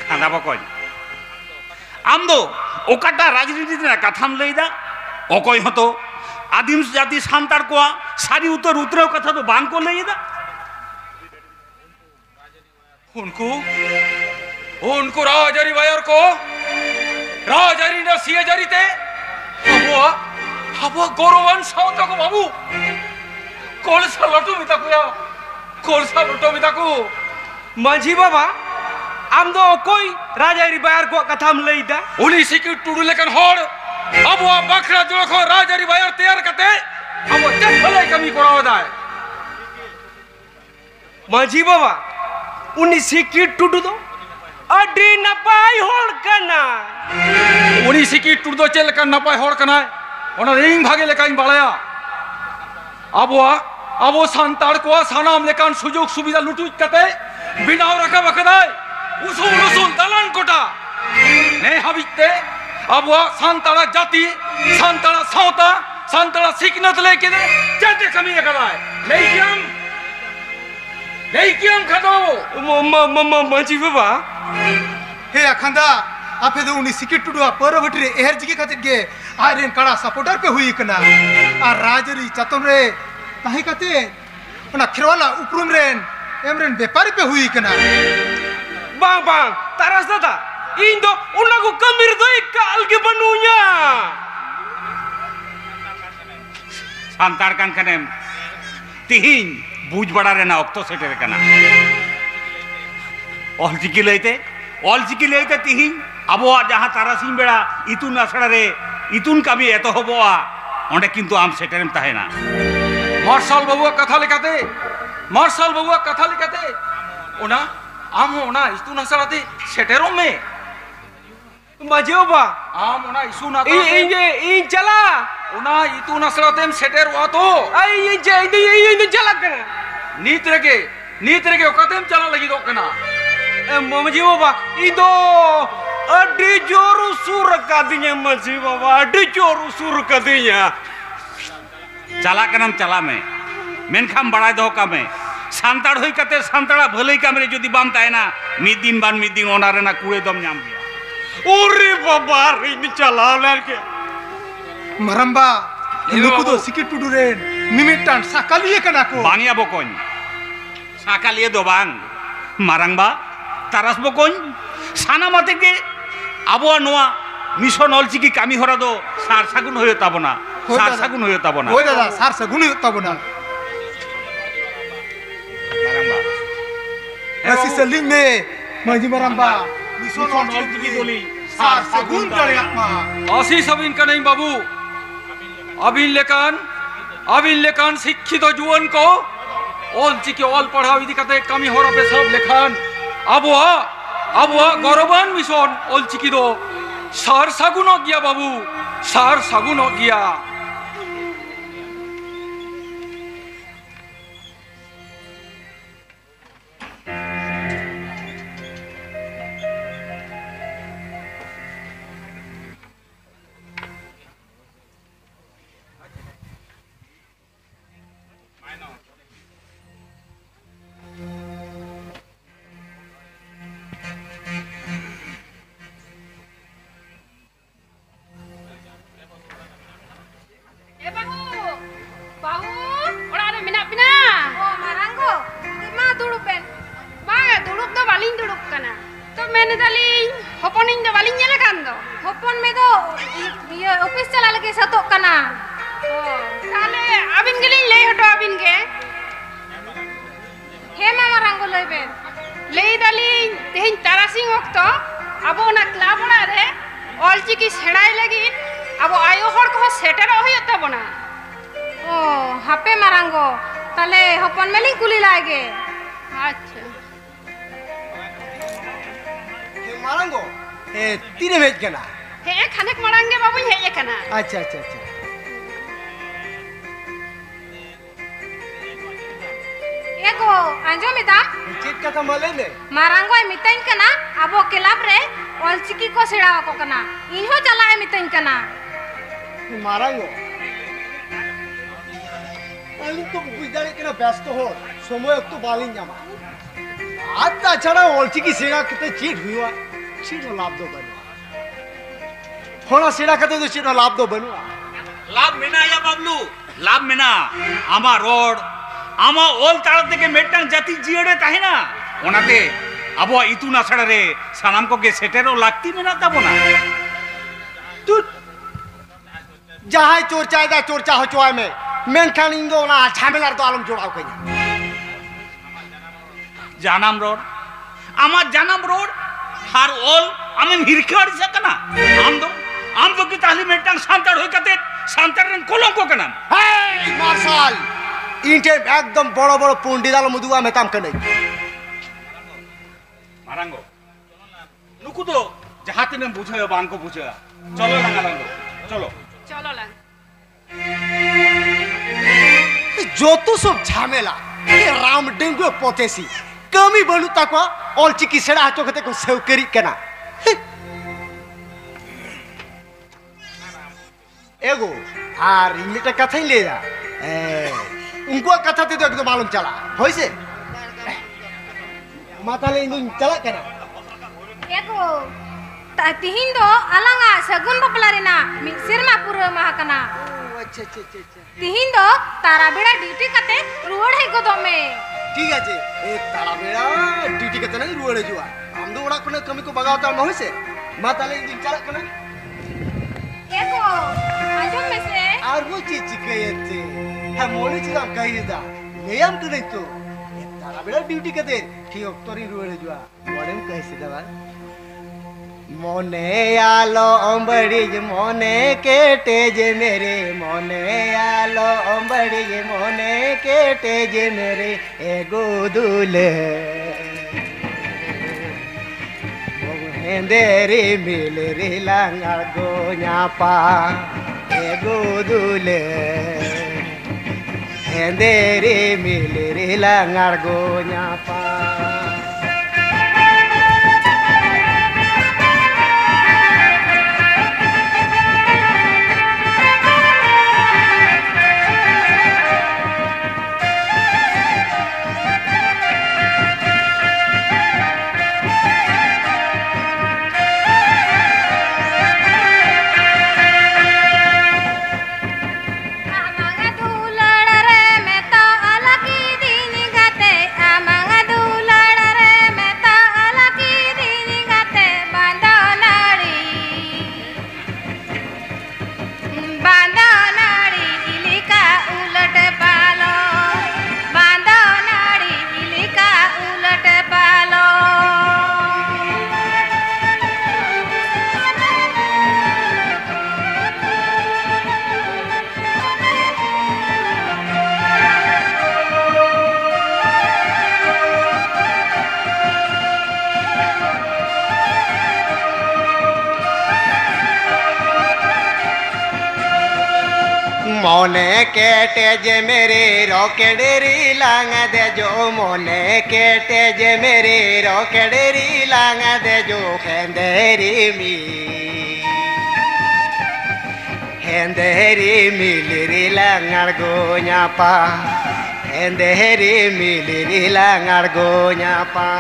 खाना बकोय आम दो ओकाटा राजनीति ना कथाम लैदा ओकोय हतो आदिम जाति सांतार को सारी उत्तर उतराव कथा तो बांग को लैदा उनको राजारी बायर को राजारी ना सियाजारी ते अब गौरवान साउता को बाबू कोलसा लटू मिता को ᱢᱟᱹᱡᱷᱤ ᱵᱟᱵᱟ ᱟᱢ ᱫᱚ ᱚᱠᱚᱭ ᱨᱟᱡᱽᱟᱹᱨᱤ ᱵᱟᱭᱟᱨ ᱠᱚᱣᱟᱜ ᱠᱟᱛᱷᱟᱢ ᱞᱟᱹᱭᱫᱟ उनी सिक्की टुडू लेकिन हर अब बखरा जो को राजारी बायर तैयार करते अब चल भले कमी कराव दाय ᱢᱟᱹᱡᱷᱤ ᱵᱟᱵᱟ ᱩᱱᱤ ᱥᱤᱠᱤ ᱴᱩᱰᱩ ᱫᱚ ᱟᱹᱰᱤ ᱱᱟᱯᱟᱭ ᱦᱚᱲ ᱠᱟᱱᱟ उनी सिक्की टुडू दो चल लेकिन नपाय हर कना ओना रिंग भागे लेकिन बालाया अब सांतार को सानाम लेकिन सुजोग सुविधा लुटू कते बिना रखा बकदाय उसूल दलान कोटा ने हबिते अब सांतारा जाति सांतारा सावता सांतारा सिकनत लेके दे चटे कमी कराय नहीं कियम खदो ᱢᱟᱹᱡᱷᱤ ᱵᱟᱵᱟ हे अखंदा आपे दो उनी सिकिट टुडुआ पर भटरे एहर जिगे खातिर गे आरेन कड़ा सपोर्टर पे हुई कना आ राजरी चतन रे ताही कते ओना खिरवाला उपरुम रेन एमरेन व्यापारी पे हुई कना bang bang taras dada ᱤᱧ ᱫᱚ ᱚᱱᱟ ᱠᱚ ᱠᱟᱹᱢᱤ ᱨᱮᱫᱚ ᱮᱠᱟᱞ ᱜᱮ ᱵᱟᱹᱱᱩᱧᱟ सांतार कान कनेम तिहिन बुझ बड़ा रेना ऑक्तो सेटेर कना ऑलचिकी लैते तिहिन अबो जहाँ तारासिंग बेड़ा इतुन आसड़ा रे इतुन कामी एतो होबोआ ओंडे किंतु आम सेटेरम ताहेना मार्शल बाबुआ कथा लिखाते ओना आम ओना इस्तुन आसराते सेटेरो में ᱢᱟᱹᱡᱷᱤ ᱵᱟᱵᱟ आम ओना इस्तुन आसराते ᱤᱧ ᱪᱟᱞᱟᱜ ओना इतुन आसरातेम सेटेर वातो ᱤᱧ ᱫᱚ ᱪᱟᱞᱟᱜ ᱠᱟᱱᱟ नीत रगे ओकातेम चला लगी दो कना ᱢᱟᱹᱡᱷᱤ ᱵᱟᱵᱟ ᱤᱧ ᱫᱚ ᱟᱹᱰᱤ ᱡᱳᱨ ᱩᱥᱩᱨ ᱟᱠᱟᱫᱤᱧᱟ ᱢᱟᱹᱡᱷᱤ ᱵᱟᱵᱟ ᱟᱹᱰᱤ ᱡᱳᱨ ᱩᱥᱩᱨ ᱟᱠᱟᱫᱤᱧᱟ चला कनम चला में मेनखाम बड़ा दो का में सांताड़ होई कते सांताड़ा भलई काम रे जदी बाम तायना मिद दिन ओना रेना कुड़े दम नाम गया ओरे बाबा ᱤᱧ ᱪᱟᱞᱟᱣ ᱞᱮᱱᱜᱮ मरंबा ले नुकु दो बाबू। सिकिट टुडु रेन मिमिटान साकालिए कना को बानिया बकोन साकालिए दो बांग मारंगबा तारास बकोन साना माते के आबो नोआ মিশন অলচিকি কামি হরা দো সার সাগুন হয়ে তাবনা সার সাগুন হয়ে তাবনা ওই দাদা সার সাগুন তব না Nasi seling me Maji Maramba Mison Olchiki doli Sar sagun daryat ma आशीष अबिन का नहीं बाबू अबिन लेकान शिक्षित जुवन को ऑल चिकी ऑल पढ़ाओ इदी कते कमी हो रहा सब लेखान अब गौरवान मिशन ऑल चिकी दो सार सागुन हो गया बाबू सार सागुन हो गया ऑलचिकी सेड़ाई लगी अब आयो हर को सेटर होय तबना ओ हापे मारांगो ताले हपन मेली कुली लागे अच्छा हे मारांगो ए तीने भेज केना हे खानेक मरांगे बाबू हे कना अच्छा अच्छा अच्छा एगो अंजो मिता चेक कथा मले ने मारांगो मिताइन कना अबो क्लब रे ऑलचिकी को सेड़ावा को कना इनहो चला है मिताइन कना मारांगो अली तो बुझाले केना व्यस्त हो समय तो बालिन जामा आज ताछड़ा ऑलचिकी सेड़ा कते चीट हुआ चीट लाभ दो बनो होना सेड़ा कते तो चीट लाभ दो बनो লাভ মেনা ইয়া বাবলু লাভ মেনা আমার রোড আমার ওল তাড়া থেকে মেট্টাং জাতি জিয়েড়ে তাই না ওনাতে আবো ইতু না ছাড়া রে সানাম কোকে সেটেরও লাগতি মেনা তাবো না तू जहां चोरचा हो चोय में मेनखान इंदो ना झमेलार तो आलम जोड़ाव कइया জানাম রোড আমার জানাম রোড আর ওল আমি হিরকাড় সকানা আম তো কি তাহলে মেট্টাং সান্তার হই কাতে সান্তারেন কলঙ্ক কেনা हे मार्शल इनटे एकदम बड़ो बड़ो पंडिताल मधुआ में काम करने মারাঙ্গো নুকু তো যাহাতে নে বুঝায় বানকো বুঝা চলো লাগালাঙ্গো চলো चलो लंग जो तो सब झमेला ये राम डेंगु पोतेसी कमी बनू ताको ऑलचिकी सेड़ा हाचो कते को सेवकरी केना एगो आर इमिटा कथा ले जा उनको कथा ते तो एकदम मालूम चला होइसे माता ले इंदु चला केना एगो तिहिन दो अलंगा सगुन बपलारिना मिक्सरमा पुरो महाकना अच्छा अच्छा अच्छा अच्छा तिहिन दो तारा बेड़ा ड्यूटी कते रोड है गो दमे ठीक है जी ए ताला बेड़ा ड्यूटी कते नहीं रुड़े जुआ हम दो ओड़ा कोने कमी को बगावता न होइसे माता ले इंदु चला केना एगो आजम में से और वो चीज कहते है मोने चीज हम कही दा लेम तो नहीं तो तारा बेड़ा ड्यूटी कते ठीक तोरी रुड़े जुआ मोने कैसे दवा मोने आलो अंबड़ीज मोने केटे जे मेरे मोने आलो अंबड़ीज मोने केटे जे मेरे एगो दूल्हे हेंदेरी मिल रे लांगा गोया पा एगो दूल्हे हेंदेरी मिल रे लांगा गोया पा amanga dulada re me to alaki dini gate amanga मोने केटे जे मेरे रोकेडेरी लांग दे जो मोने केटे जे मेरे रोकेडेरी लांग दे जो खेंदेरी मिलिरी langar gonya pa Henderi miliri langar gonya pa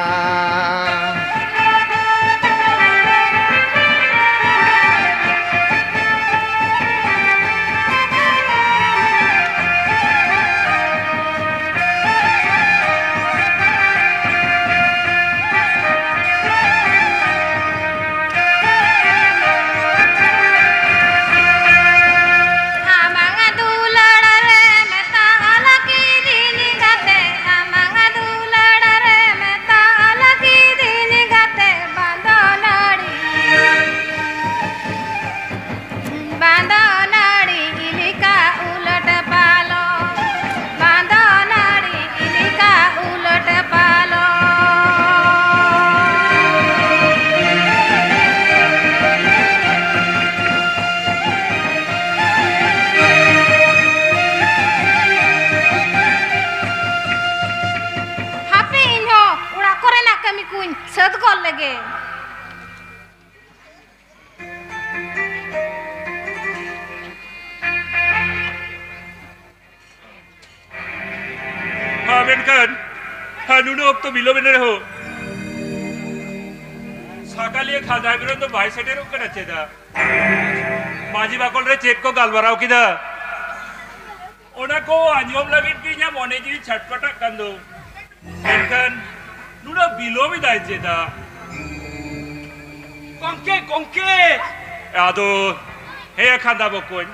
तो बिलो में रहो सकाले खाजा बिरो तो भाई सेटे रोक कर अच्छे था माजी बाकोल रे चेक को गालवराव किदा ओना को अंजोम लगित की या मोने जी छटपटा कंदो एनकन नुना बिलो में दाइजे था कोंके आदो हे खादा बकोन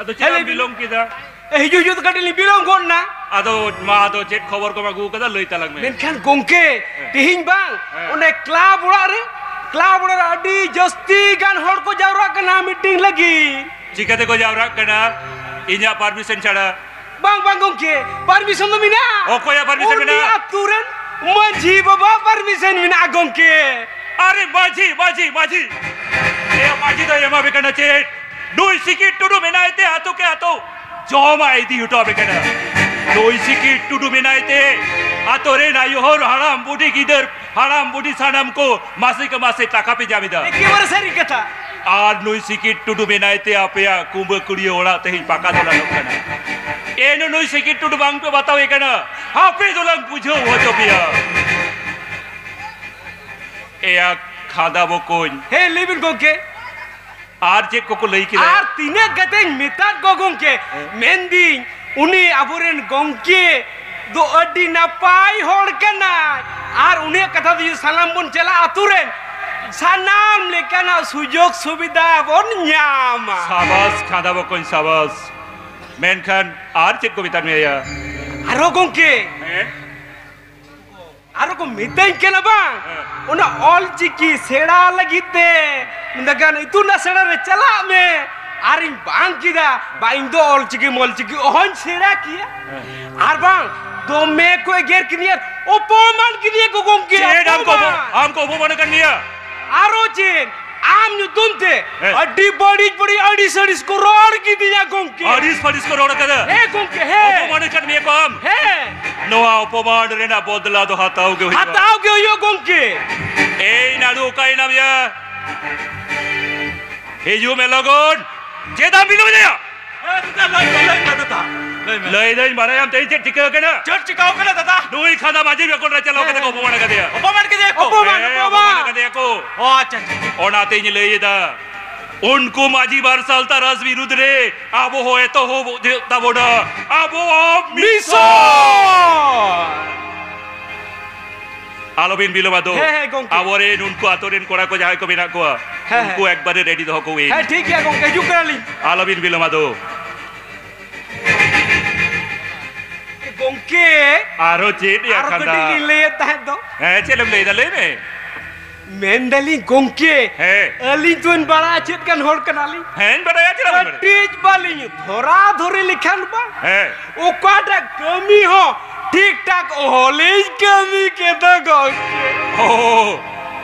आदो चला बिलोम किदा हिजु जुत कटली बिलोम कोन ना आदो मा आदो चेक खबर को मागू कदा लई तलंग में मेनखान गोंके तिहिन बांग ओने क्लब उड़ा अडी जस्ती गान हर को जावरा कना मीटिंग लगी चिकाते को जावरा कना इन्या परमिशन छाड़ा बांग गोंके परमिशन तो मिना ओकोया परमिशन मिना तुरन माझी बाबा परमिशन मिना गोंके अरे माझी ए माझी तो यमा बेकना चेट दुई सिकिट टुडू मिनाइते हाथों के हाथों जोमा आईती उठो बेकना Doi sikit tudu menaite atore na yohor haram budi gider haram budi sanam ko masih ke masih taka pe jamida. Ekebar sari kata. Ar noi sikit tudu menaite apya kumba kuriya ola tehi paka dolan kana. Eno noi sikit tudu bang pe batao ekana. Hape dolan bujo hojo pia. Eya khada bokon. Hey livin goke. Ar cek koko lei kira. Ar tine gateng mitat gogongke. Mending. उनी अबोरेन गोंके दो अड्डी नापाई होड़ कना are उन्हें कथा दियो सलाम बन चला आतुरेन सनाम लेकना सुजोग सुविधा बन न्यामा साबास खादा बकोन साबास मेनखान आर चेक को बितान में या आरो गोंके आरो को मिताई केना बा उना ऑल चिकी सेड़ा लगिते नगन इतु ना सेड़ा रे चला में आरिन बांग किदा बाइंग दो ऑल चिकी मोल चिकी ओहन सेड़ा किया आर बांग दो में कोई गेर किनियर उपमान किनिए को गोंके चेड हमको उपमान करनिया आरो चेन आम नु तुमते अड्डी बड़ी अडिस को रोड की दिया गोंके अडिस को रोड कदा हे गोंके हे उपमान करनिए को हम हे नोआ उपमान रेना बदला दो हताओगे यो गोंके ए नाडू काई नाम या हेजू में लगोन जेदा बिलो दया लई दई मारे हम तेई चेक टिका के ना चट चिकाओ के ना दादा दुई खाना बाजी में कोन चलो के को उपमान कर दिया उपमान के देखो उपमान कर दिया को ओ अच्छा ओना तेई लई दा उनको माजी बार साल ता रस विरुद्ध रे आबो होए तो हो तबोडा आबो मिसो आलोबिन बिलो बादो आवरे उनको आतोरेन कोड़ा को जाय को बिना को उनको एक बार रेडी दो को वे है ठीक है गोंके जु कराली आलोबिन बिलो बादो गोंके आरो चेट या खंदा आरो कटी ले ता दो है चलम ले दले में मेंडली गोंके है अली तुन बड़ा चेट कन होड़ कनाली हैन बड़ा चला टीच बाली थोड़ा धोरे लिखन बा है ओ काटा कमी हो ठीक ठाक होले कमी के दो गोंके ओ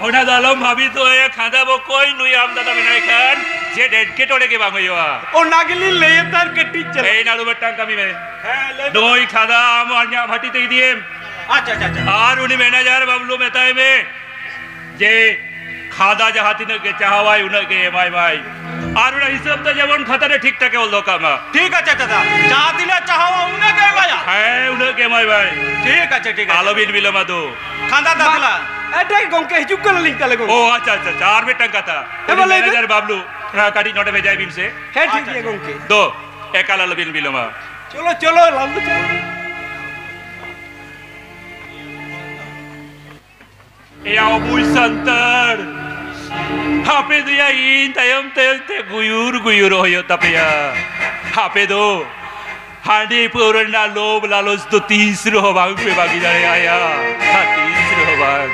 ओना दालम भाभी तो ये खादा वो कोई नुई आम दादा बिना खान जे डेट के टोड़े के बांग हुआ ओ नागिली ले तार के टीचर ए नाड़ू बट्टा कमी में हां ले दोई खादा आम आन्या भाटी ते दिए अच्छा अच्छा अच्छा और उन्हें मैनेजर बबलू मेहता में जे खादा जहाती ने के चाहवाई उन्हें के माई माई और उन्हें हिसाब तो जवन खतरे ठीक ठाक है वो लोग का ठीक है चाचा चाहती ना चाहवा उन्हें के भाया है उन्हें के माई भाई ठीक है ठीक है आलो बिन बिलो मधु खांदा दादला एटे गोंके हिजुक कर लिंक तले गो ओ अच्छा अच्छा चार में टंका था मैनेजर बबलू काटी नोटे भेजा बिन से है ठीक है गोंके दो एकाला लो बिन बिलो मा चलो चलो लालू चलो या बुई संतर हापे दो या इन तयम ते गुयूर होयो तपया हापे दो हांडी पुरना लोब लालोस तो 30 रो बांग पे बागी जाने आया 30 रो बांग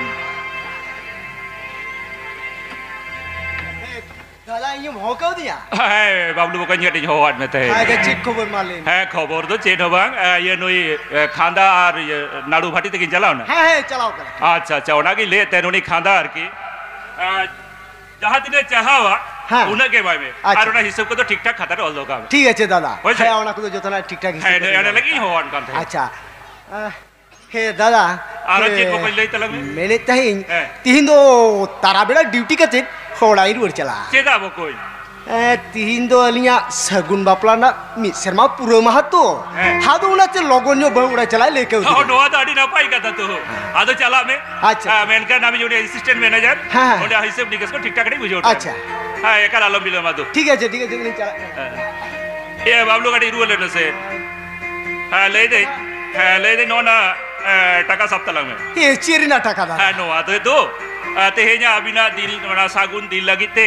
दादा ये मौका दिया है बाबलू को कन्या हो हाथ में थे आगे चेक खबर माले है खबर तो चेट हो बांग ये नोई खांदा और ये नाड़ू भाटी तक चलाओ ना है चलाओ कर अच्छा अच्छा ओना की ले तेनोनी खांदा और की जहाँ तिने चाहावा हाँ। उन्हें के बारे में अच्छा। और उन्हें हिसाब को तो ठीक ठाक खाता रहो लोग ठीक है दादा होइছে? है ओना को जो तना ठीक ठाक है ने लगी हो आन काम थे अच्छा हे दादा और चेक को पहले ही तलग में मैंने तही है। तिहिन दो तारा बेड़ा ड्यूटी का चेक होड़ाई रुर चला चेदा वो कोई तिहिन दो अलिया सगुन बापला ना मि शर्मा पूरा महतो है। हादो उना चे लोगों जो बहुड़ा चला लेके हो नोआ दाड़ी ना पाई का तो आदो चला में अच्छा। मैंने का नाम जो असिस्टेंट मैनेजर हाँ। उन्हें हिसाब निकास को ठीक ठाक नहीं बुझो अच्छा हां एक आलम बिलो मादो ठीक है चला ये बाबलू गाड़ी रुले न से हां ले दे नो ना टाका सप्ताह में ये चेरी ना टाका दादा हाँ नो आते तो तेहenya अबिना दिल मना सागुन दिल लगी ते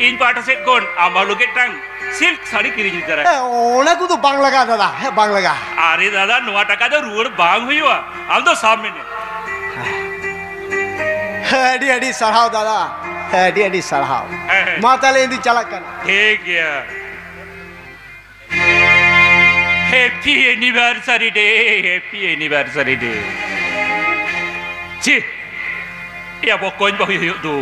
इन पार्ट से कौन आमालू के टंग सिल्क साड़ी किरी जी तरह ओना को तो बांग लगा दादा है बांग लगा अरे दादा नुआ टका तो रूर बांग हुई हुआ हम तो साहब में हडी हडी सराव दादा हडी सराव माता ले इंदी चला कर ठीक है हैप्पी एनिवर्सरी डे ची या बकोन बहु दो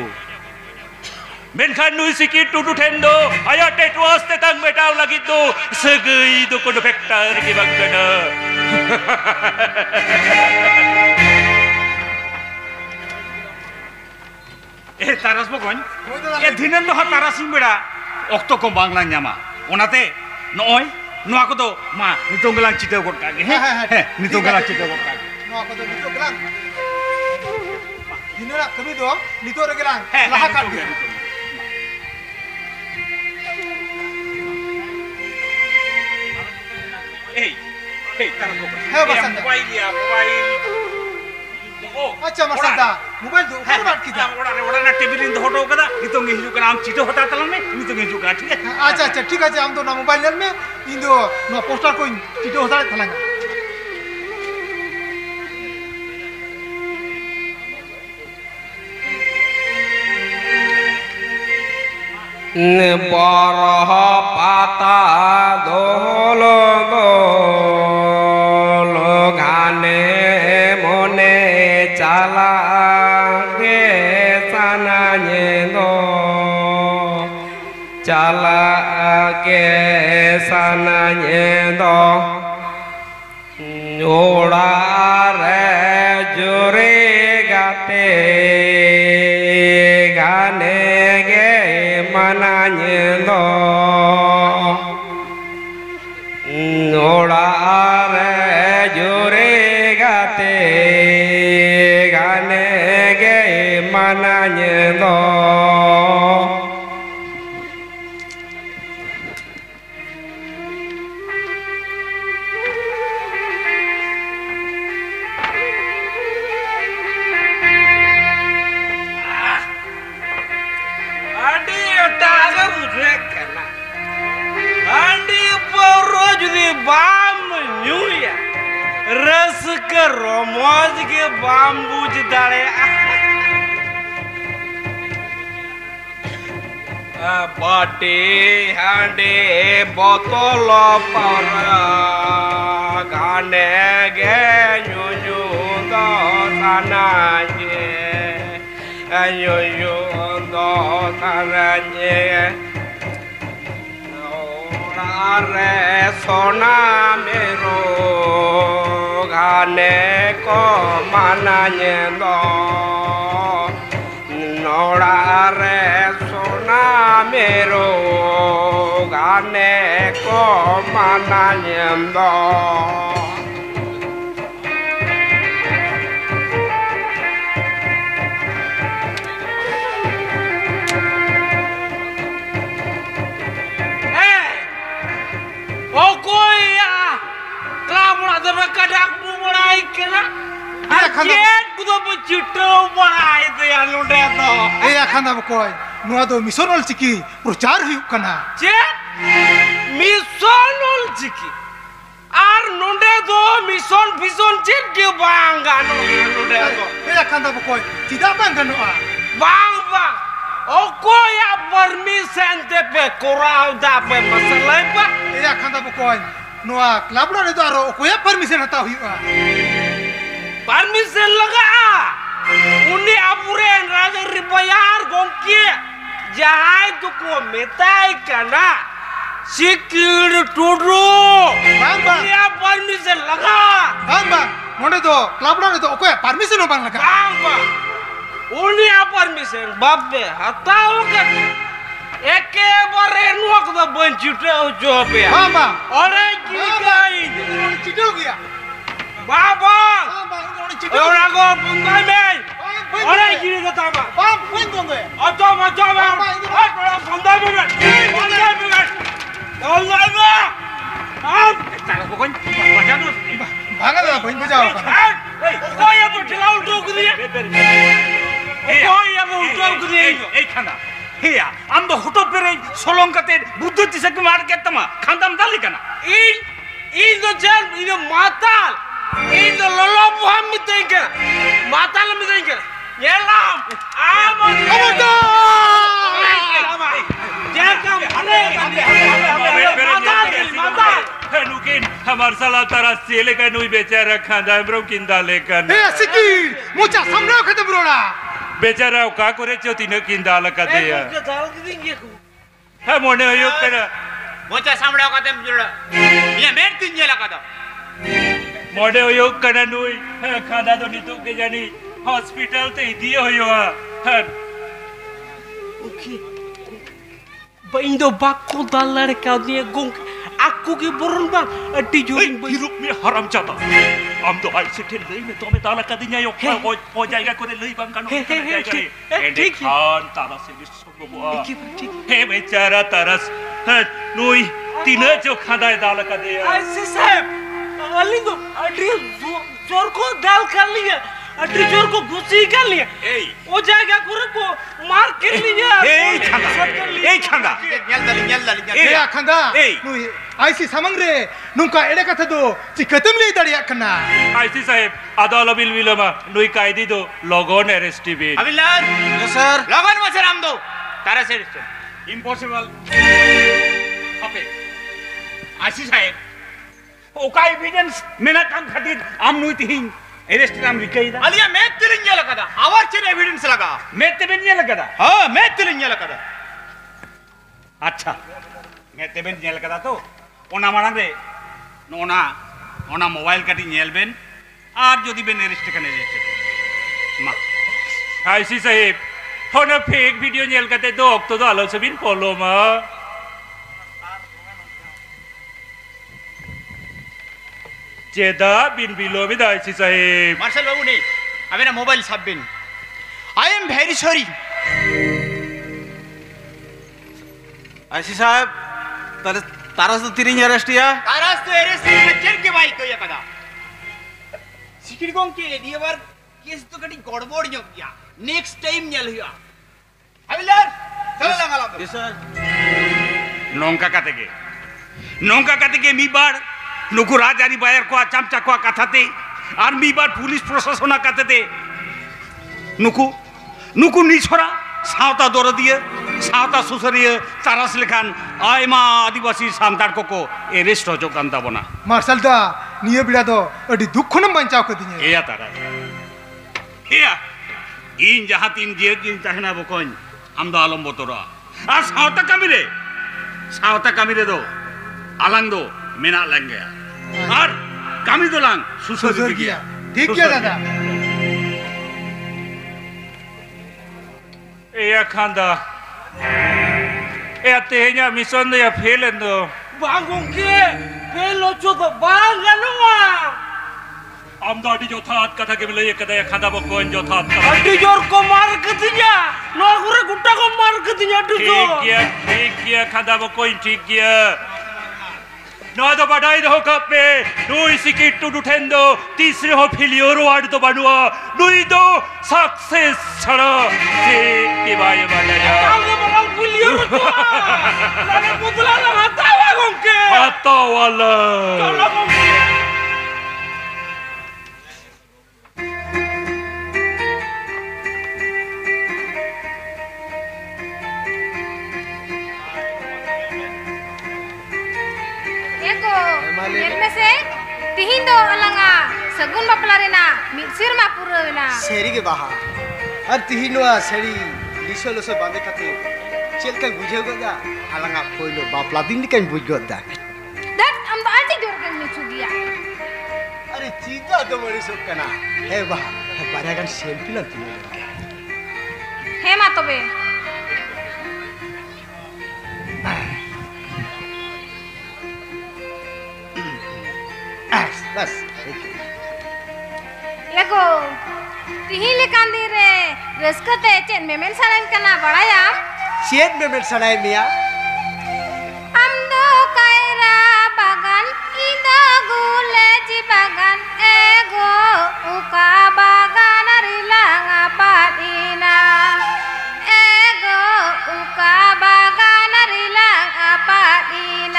मेनखान नुई सिकिट टुटु ठेंदो आया टेटवास ते तंग बेटाव लगी दो सगई दो कोन फैक्टर की बंगना ए तारस बकोन ए दिनन दो तारासिं बेड़ा अक्तो को बांगला ᱧᱟᱢᱟ ओनाते नय नोआ को दो मा नितों गलां चिते गोट कागे हे नितों गलां चिते गोट कागे नोआ को दो नितो गलां दिनरा कमी दो नितो रे गलां लाहा काट दे ए तारस बकोन है बसंत मोबाइल या मोबाइल अच्छा मसंदा मोबाइल दो ऊपर बात की था ओड़ा ना टेबिल इन होटो कदा नितों हिजु कना आम चिते होता तलन में नितों हिजु कना ठीक है अच्छा ठीक है हम तो ना मोबाइल में इन दो ना पोस्टर को चिटे होता तलंगा बरह पाता दोलो दोलो गाने मने चाला गे सानाये दो चाला गे सानाये दो ओड़ा रे जोरे गाते गाने गे मनाये दो ओड़ा रे जोरे गाते गाने गे मनाये दो रस के रोमांच के बाम बुझ दाड़े बाटे हांडे बोतल पर गाने गे न्यू दो सानाये न्यू दो सानाये Are sona mero gane ko mananye no Nora are sona mero gane ko mananye no Kadak mulai kena. Ajet kudo becito mulai tu yang lude tu. Akhanda bokoy nuwa do mission ol chiki prochar huyuk kana. Jet mission ol chiki. Ar lude tu mission jet ke bangga lude tu. Akhanda bokoy tidak bangga noa. Bang. Okoy ya permission tepe korau dape masalah apa? Akhanda bokoy nuwa club lo do aro okoy permission hata huyuka. Permission laga. Uni apuren raja ribayar gongki. Jahai tu ko metai kana. Sikir tudu. Bang. Uni permission laga. Bang. Nonde do club lo do okoy permission no bang laga. Bang. Uni permission babbe hatao kan. Eke bare nuak da banjute job ya. Bang. Ore kikai. Chidau gya. Baba. Orang go puntai mai. Bang. Orang kiri kata apa? Bang, poin donde. Ato. Orang puntai mai. Puntai mai. Allah Allah. Am. Cara pokoknya baca tu. Bang ada poin bajao kana. Kau yang bercelau tu dia. Kau yang bercelau dia. Khanda. Heya, amdo hoto pere solongkate buddhu tisake market tama khandam dali kana. In the jail, in the matal. In the lolo buham mitengke. Matal mitengke. Yelam. Amoto. Jangan matal. Nukin hamar salah taras sele ka nui becara khanda bro kinda lekan. Sikir, mucha samrao khate brona. बेचारा का करे चो तीन किंदा लका दे या है मोने यो करे मोचा सामड़ा का दम जुड़ा ये मेन तीन ये लगा दो मोने यो करे नुई है खादा तो नितु के जानी हॉस्पिटल ते दिए होयो है ओके बइंदो बाको दालर का दिए गुंग aku ke burun bang tijurin hirup mi haram jata am to ai setel lei me to me tala kadinya yo ko jaiga kore lei bang kan ende khan tara se sobo he becara taras nui tina jo khada dal ka de ai sahab alindo adri jor ko dal kar liya adri jor ko gusi kar liya o jaiga kore ko mar kar liya Khanda. nyal dali Khanda. Nui Aisi samangre nungka ede kata do cikatem li dari kana. Aisi sahib adala bil bilama nui kaidi do logon arrest bi. Abilan. Yes sir. Logon masar am do. Tara se Impossible. Ape. Aisi sahib. Oka evidence mena kam khatir am nui tihin arrest nam rikai da. Aliya मैं तिलिंगे लगा था. आवाज chain evidence लगा. मैं तेबेन ये लगा दा. हाँ मैं तिलिंगे लगा था. अच्छा. मैं तेबेन ये लगा दा तो ओना मारंग रे ओना मोबाइल काटी नेलबेन আর যদি বেন এরেস্ট কানে যেতে মা आईसी साहेब होना फेक वीडियो नेल कते दो अक्तो दो आलो सबिन फॉलो मा जेदा बिन बिलो में आईसी साहेब मार्शल बाबू नहीं अबे ना मोबाइल सब बिन I am very sorry IC साहब तारस तो तीन अरेस्ट किया तारस तो अरेस्ट चेक के भाई को ये कदा सिकिर गोंग के लिए बार केस तो कटी गड़बड़ हो गया नेक्स्ट टाइम नेल हुआ हविलदार चलो लगा लो यस सर नौका काते मिबार नुकु राजारी बायर को चामचा को कथाते और मिबार पुलिस प्रशासन कथाते नुकु निछरा सावता दर दिए सावता सुसरिए तारास लेखान आयमा आदिवासी सान्तार को एरेस्ट हो कान ताबना मार्शल दा निये बिड़ा दो अडी दुखनम बंचाव को दिने एया तारा एया इन जहां तीन जे दिन तहना बकोन हम दो आलम बतरा आ सावता कामी रे दो alang do mena lenge ar kami do lang susur Gaya. ठीक किया दादा Iya khanda. Iya tehnya mission ya failen do. Bang gongke, pelo choto bang ganua. Amda adi jothat katha ke bile kada ya khanda bokon jothat katha. Adi jor ko mar ketinya. Nogure gutta ko mar ketinya dujo. ठीक किया khanda bokon ठीक किया. No तो बढ़ाई दो cup पे दुई सिकिट to उठेंदो तीसरे हो फिलियोर वार्ड तो बनवा दुई दो सक्सेस छड़ा ठीक की बाय बढ़ाया Kamu bakal filior tu. Lada putula na hatawa gongke. आता वाला Kalau gongke. एको एक में से तिहिन दो अलंगा सगुन बापला रेना मिक्सर मा पुरो ना सेरी के बाहा और तिहिनवा सेरी लिसो लसो बांधे खाते चल कर बुझे गदा अलंगा कोइलो बापला दिन के बुझ गदा दट हम तो आटी जोर के मिचु दिया अरे चीजा तो बड़ी सब कना हे बाहा बारे गन सेल्फी लन तुम हे मा तबे बस एको तिहिन ले कांदी रे रसकते चेन मेमेन सारन कना बड़ायाम चेन में सड़ाई मिया amdo kaira bagan ida gule ji bagan ego uka bagan rilang apadina ego uka bagan rilang apadina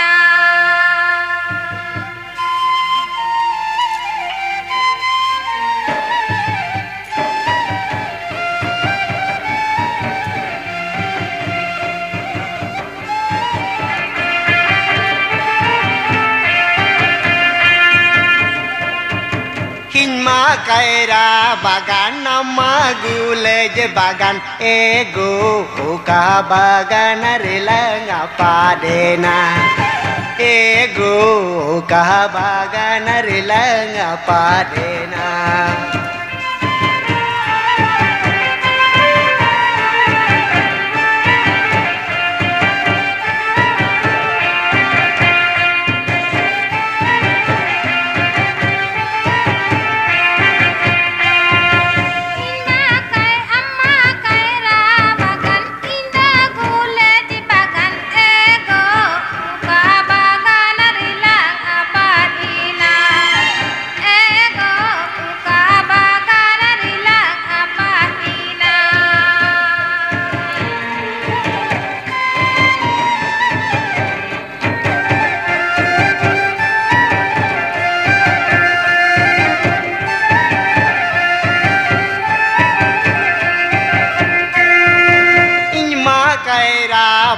Hinma kaira bagan nama gulej bagan ego uka bagan rilang apadena ego uka bagan rilang apadena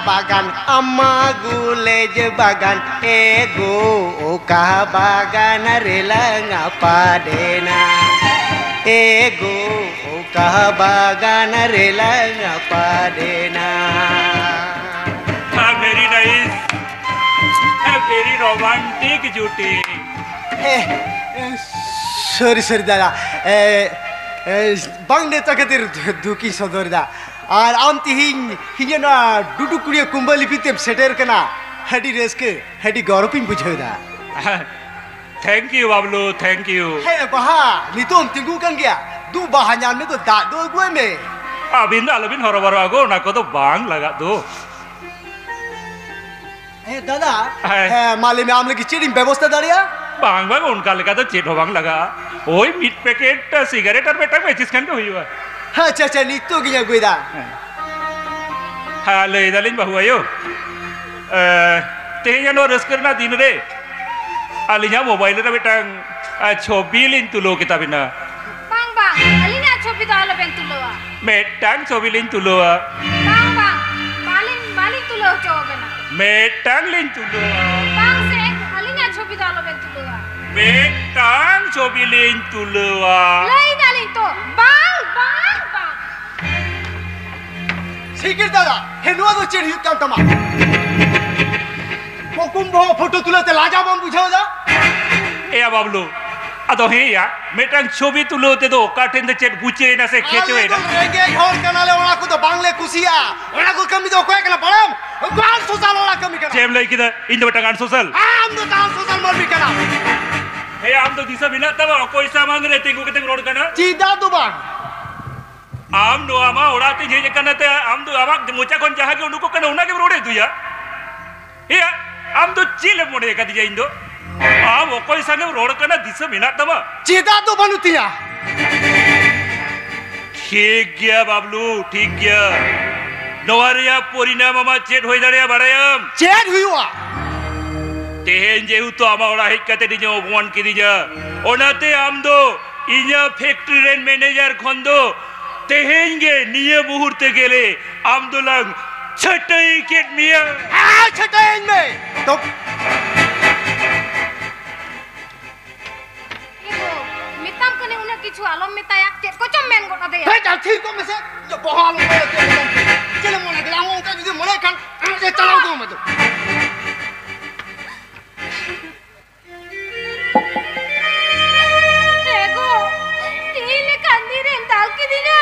bagan amma gulej bagan ego uka bagan rilang apadena ego uka bagan rilang apadena very nice very romantic duty sorry sorry dada bang ne takadir duki sodorda আর আম তিহিন হিজনা ডুডু কুড়িয়ে কুম্বলি পিতে সেটের কেনা হেডি রেসকে হেডি গরপিন বুঝাই দা thank you Bablu thank you হে বাহা নিতম তিগু কান গিয়া দু বাহা জাননে তো দা দো গুয়ে মে अबिन आलबिन हरबार आगो ना को तो बांग लगा दो হে দাদা হ্যাঁ মালে মে আমলে কি চিড়িম ব্যবস্থা দাঁড়িয়া बांग बांग उनका लगा तो चेट बांग लगा ओई मिट पैकेट सिगरेट और बेटा बेचिस खान के हुई हुआ হ্যাঁ চাচা নিত্য গিয়া গুইদা हाँ ले दालिन बहु आयो तेज नो रस्करना दिन रे आलिnya मोबाइल रे बेटा छबि लिन तुलो किताबिना bang bang alina chobi to alo ben tuloa metang छबि लिन तुलो bang bang malin tulo chobe na metang Lin तुलो bang se alina chobi to alo ben tuloa metang छबि लिन तुलो lei dalin to bang bang bang সিকির দাদা হে নোয়া দো চিড়ি কাম তামা पकुम भो photo तुलते लाजा बम बुझाओ जा ए बाबलू अदो हे या मेटन छवि तुलोते तो काटेन दे चेट बुचे ना से खेचो है ना रेगे होर कनाले ओना को तो बांग्ले कुसिया ओना को कमी तो कोय कना पड़म गान सोशल ओना कमी कना चेम लई किदा इन दो टगान सोशल आम तो गान सोशल मर भी कना हे आम तो दिसा बिना तब कोई सामान रे तिंगु केते रोड कना चीदा दुबान आम नो आमा ओड़ाते जे कना ते आम तो आमा मोचा कोन जहा के उनको कना उना के रोडे तुया हे आम तो चिले मोड़े का दिया इंदो आम कोई संगे रोड कना दिसा बिना तब चीदा तो बनुतिया ठीक गया बाबलू ठीक गया नवारिया परिणाम आमा चेट होई दाड़िया बाड़ायम चेट हुआ तेहेन जेहु तो आमा ओड़ा हेज कते दिजो भगवान की दिजा ओनाते आम दो इना फैक्ट्री रेन मैनेजर खंदो तेहेन गे निये मुहूर्ते गेले आम दो लंग छटई केट मिया हां छटई में तो मिताम कने उना किछु आलम मिताया चेत को चम मेन गोटा दे हे चल ठीक को में से जो बहाल में चले मोने के लाऊं का जो मोने खान से चलाओ दो मत एगो टीले कांदी रे ताल की दिना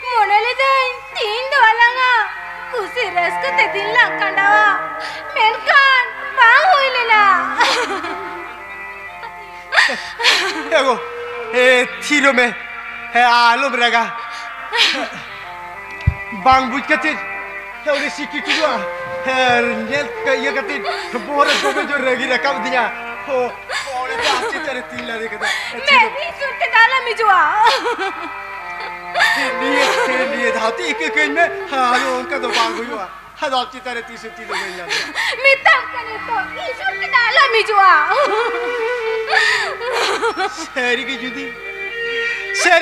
मोने ले जाई तीन दो अलंगा खुशी रस को ते दिन ला कंडावा मेनकान बांग होइले ना एगो ए थीरो में है आलम रेगा बांग बुझ के तीर है उरे सिकी टुआ है नेल का ये कती बोरे को जो रेगी रकम दिया हो ओरे जाची तेरे तीन ला देखदा मैं भी सुन के डाला मिजुआ लिए धाती एक एक में हालो उनका तो बांग हुआ हदाची तेरे तीस तीन गई जा मिताम कने तो ई सुन के डाला मिजुआ शेरी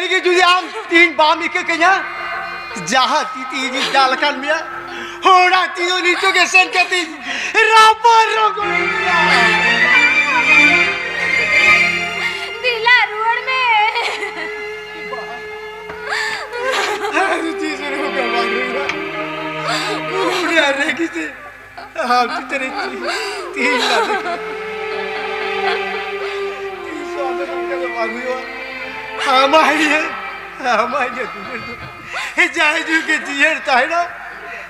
की जुदी आम तीन बाम एक कन्या जहां ती जी डाल कान मिया होड़ा तीनो नीचो के सन कती रापर रोको दिला रोड में हर चीज रो के मांग रहा पूरा रेगी से हम तेरे तीन ला हमारे जाए जो के जियर ताइना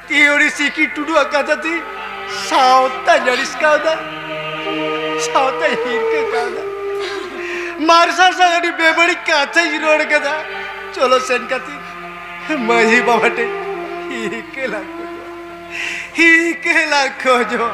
ती ओरी सिकी टुडू अकादती साउता जरिस्का दा साउता हीर के कादा मारसा सागरी बेबड़ी काथे रोड के दा चलो सेन कती मही बाबटे ही के लाखो जो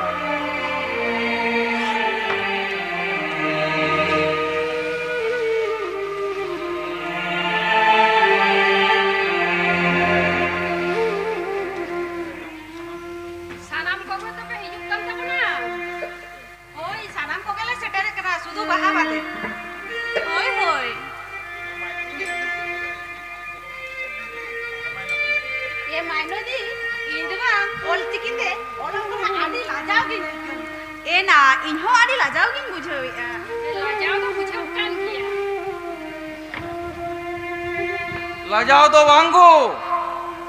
लाजाओ दो वांगो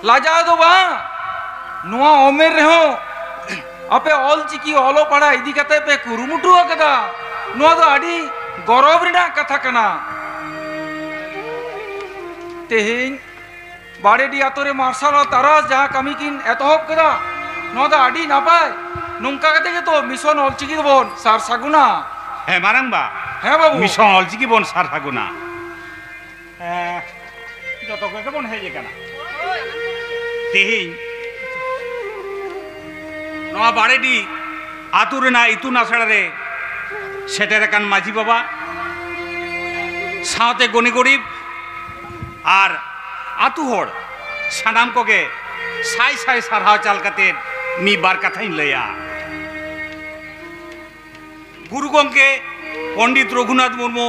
लाजाओ दो बा नुआ ओमेर रहो अपे ऑल चिकी ऑलो पड़ा इदी कते पे कुरुमुटु अकदा नुआ दो आडी गौरव रिना कथा कना तेहिं बाड़े डी आतोरे मार्शल तारास जहां कमी किन एतहब कदा नुआ दो आडी नापाय नुंका कते के तो मिशन ऑल चिकी बोन सार सागुना हे मारंबा हे बाबू मिशन ऑल चिकी बोन सार सागुना जो तो के बोन हे जे कना तेहिं नवा बाड़े डी आतु रेना इतु नासड़ा रे सेटेर कान माझी बाबा साथे गनी गरीब और आतु होड़ सानाम को के साई साई सारहाव चाल कते मी बार कथाई लया गुरु गंके पंडित रघुनाथ मुर्मू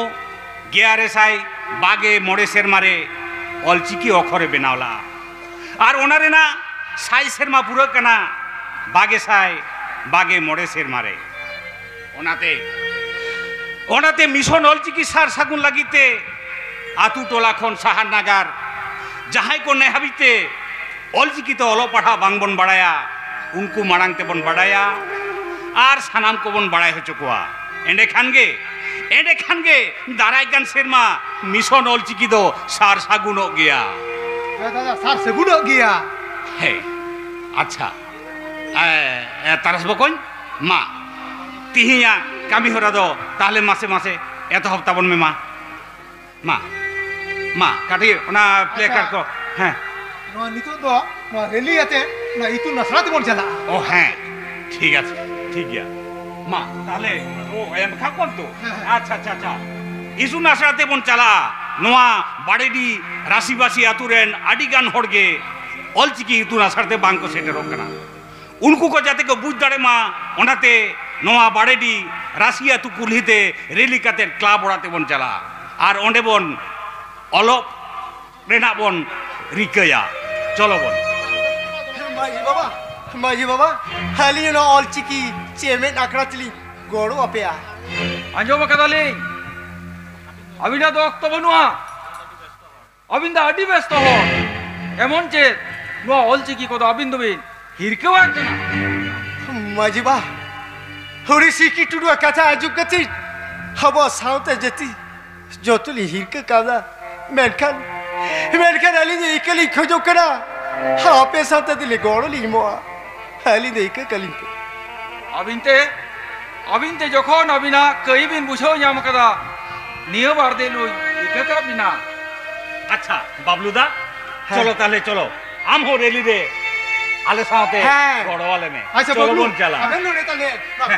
1152 सेरमारे अलचिकी अक्षरे बनावला और ओनारे ना साई सेरमा पुरा कना 22 सेरमारे ओनाते मिशन अलचिकी सार सागुन लागिते आतु टोला खन साहार नागार जहां को नेहाबिते অলচিকিতে অল পাঠা বাংবন বাড়ায়া उनको मांग तेबन बाड़ाया और सानाम को बन बाड़ाय हो चुका एंडे खान गे दारायगान सेरमा मिशन अलचिकी दो सार सागुन गया दादा सार सागुन गया हे अच्छा तारस बकन मा तिहिया कामी हरा दो ताहले मासे मासे एतहब ताबन में मा मा मा काटी ओना प्ले कार्ड को हैं नो नितो दो नो रेली आते ना इतु नसरा तेबन चला ओ हैं ठीक है मा ताहले ओ एम खाकोन तो अच्छा अच्छा अच्छा इसु नसरा तेबन चला नोआ बाड़ेडी राशिबासी आतुरेन आडिगान होड़गे अलचिकी इतु नसरते बांको सेटेरो कना उनको को जाते को बुझ दाड़े मा ओनाते नोआ बाड़ेडी राशि आतु कुल्हिते रेली काते क्लाब ओड़ाते बन चला और ओंडे बन अलप रेना बन रिकया चलो बन माजी बाबा हाली नो अलचिकी चेमे नाकड़ा चली गोड़ो अपेया आंजोम कदाली अबिना दो अक्तो बनुआ अबिंदा अडी व्यस्त हो एमन चेत नो अलचिकी को दो अबिंदुबिन हिरकेवा जना माजी बा होरी सिकी टुडुआ कथा आजु कथि हबो साउते जति जोतुली हिरके कादा मेनखान आली ने इकली खोजो करा हापे साउते दिले गोड़ली मोआ आली ने इके कलिं अबिनते जखन अबिना कईबिन बुझाव नाम कदा नियो बार दे लुई इके का बिना अच्छा बाबलूदा चलो ताले चलो आम हो रेली रे आले साथे गोड़ो वाले में अच्छा चलो बन चला अबे नो रे ताले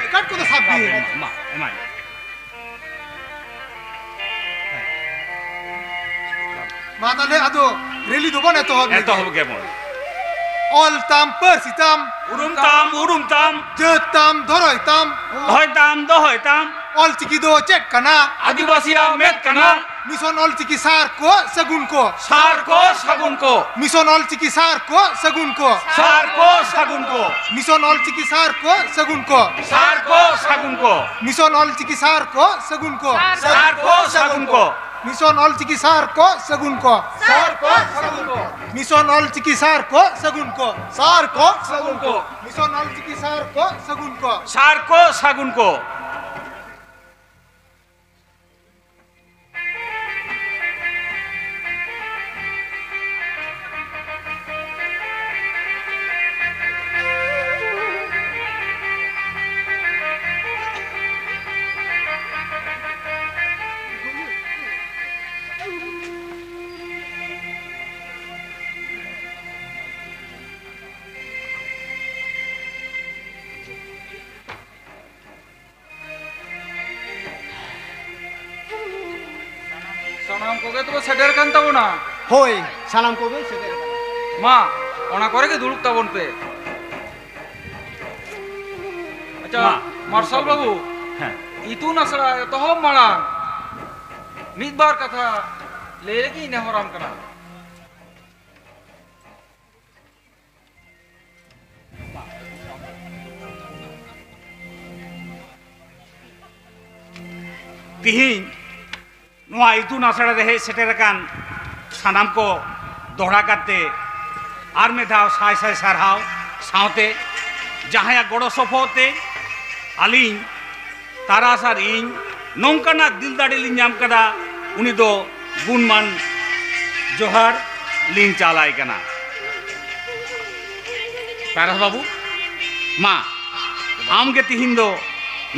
काट को तो साफ दी मा एमाय मा ताले आदो रेली दो बने तो हो के बोल ऑल ताम पर सिताम उरुम ताम जताम धरोय ताम दोहोय ताम अलचिकी दो चेक कना आदिवासिया मेट कना मिशन अलचिकी सार को सगुन को मिशन अलचिकी सार को सगुन को मिशन अलचिकी सार को सगुन को मिशन अलचिकी सार को सगुन को मिशन अलचिकी सार को सगुन को मिशन अलचिकी सार को सगुन को मिशन अलचिकी सार को सगुन को सनाम कोगे तो सेटर कान ताबोना होय सलाम कोगे सेटर मा ओना करे के दुलुक ताबोन पे अच्छा मार्शल बाबू हां इतु नसरा तो हम माड़ा मिद बार कथा लेगी ने हराम कना तिहिं नुआ इतुन आसड़ा रे सेटेरकान सानाम को दोहरा करते आर में धाव साय साय सारहाव सावते जहाया गड़ो सफोते आलिं तारासार इन नोंकाना दिल दाड़ी लिं नाम कदा उनी दो गुणमान जोहार लिं चालाय कना पारस बाबू मा आमगे तिहिं दो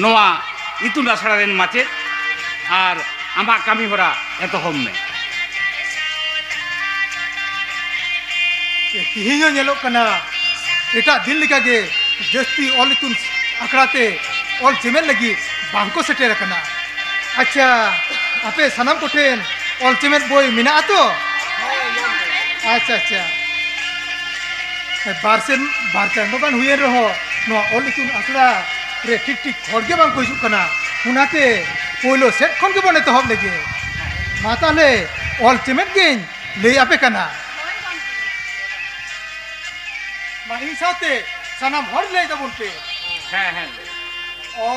नोआ इतुन आसड़ा रेन माचे और आमा कामी हरा एतहब में तिहिं नेलो कना एटा दिन लिका गे जस्ती ऑल इतुन आकड़ाते ऑल चेमेल लगी बांको सेटेर कना अच्छा आपे सनम कोठेन ऑल चेमेल बोय मिना तो अच्छा बार चांदो गान हुए रहो नो ऑल इतुन आकड़ा रे ठीक हड़गे बांको हिजुक कना उनाते पोलो सेट खन के बने तो हम लगे माता ले ऑल चेमेल गेन ले आपे कना माहिं साथे सनम हर ले जबुन पे हैं ओ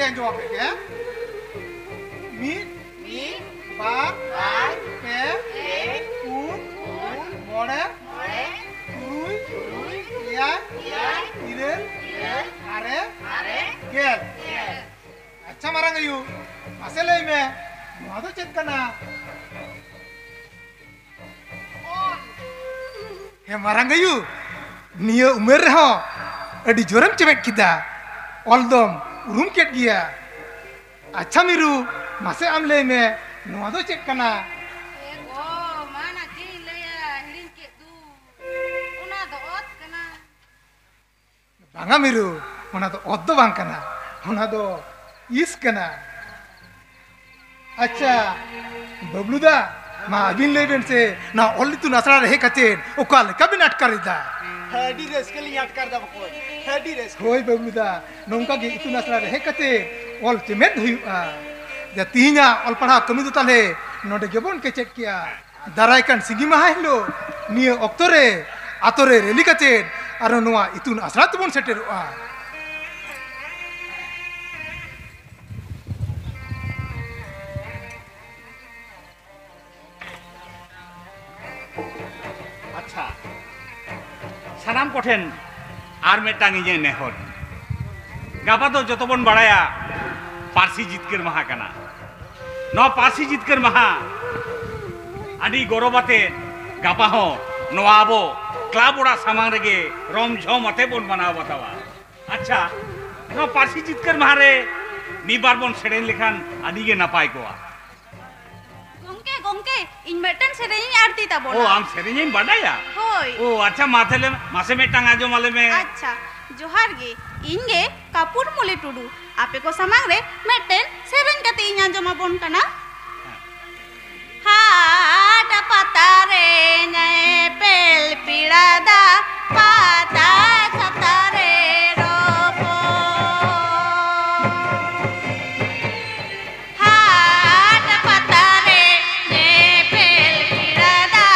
anjom ape ke mid bar pe pun mone turuy eyay irel are gel acha marang ayu mase lay me noa do chet kana he marang ayu niya umer reho adi joram cemek kita oldom urum ket gia acha miru mase am lay me noa do chet kana ego mana ki leya hirin ke du una do ot kana banga miru ona do od do bang kana ona do is kana acha bablu da ma abin leben se na olli tu nasra rehe katen okal kabin atkarida हेडी रेस के लिए अटकर दा कोई हेडी रेस hoy bablu da nongka ge itu nasra rehe kate ol temet huyuga ja tinya ol padha kami do tale node gebon ke cek kia darai kan sigi maha hilo niya oktore atore reli katen aro noa itun asra tubon seteroa अच्छा सानाम कोठेन are मेटांग इजे नेहर गापा तो जतबन बड़ाया पारसी जितकर महा कना न पारसी जितकर महा आदि गौरवते गापा हो नवाबो club ओड़ा सामांग रेगे रोम zone अते बन बनाव बतावा अच्छा न पारसी जितकर महा रे निबार बन सेरेन लेखान आदि गे नापाय कोआ gongke in metan serenya arti ta bola ओ आम सेरेन बड़ाया hoy ओ अच्छा माथेले मासे में टांगा जो माले में अच्छा जोहार गे इंगे कापुर मुले टुडू आपे को samang re meten seren kate inya joma bon kana ha da patare nyai pel pirada pata khatare ropo ha da patare nyai pel pirada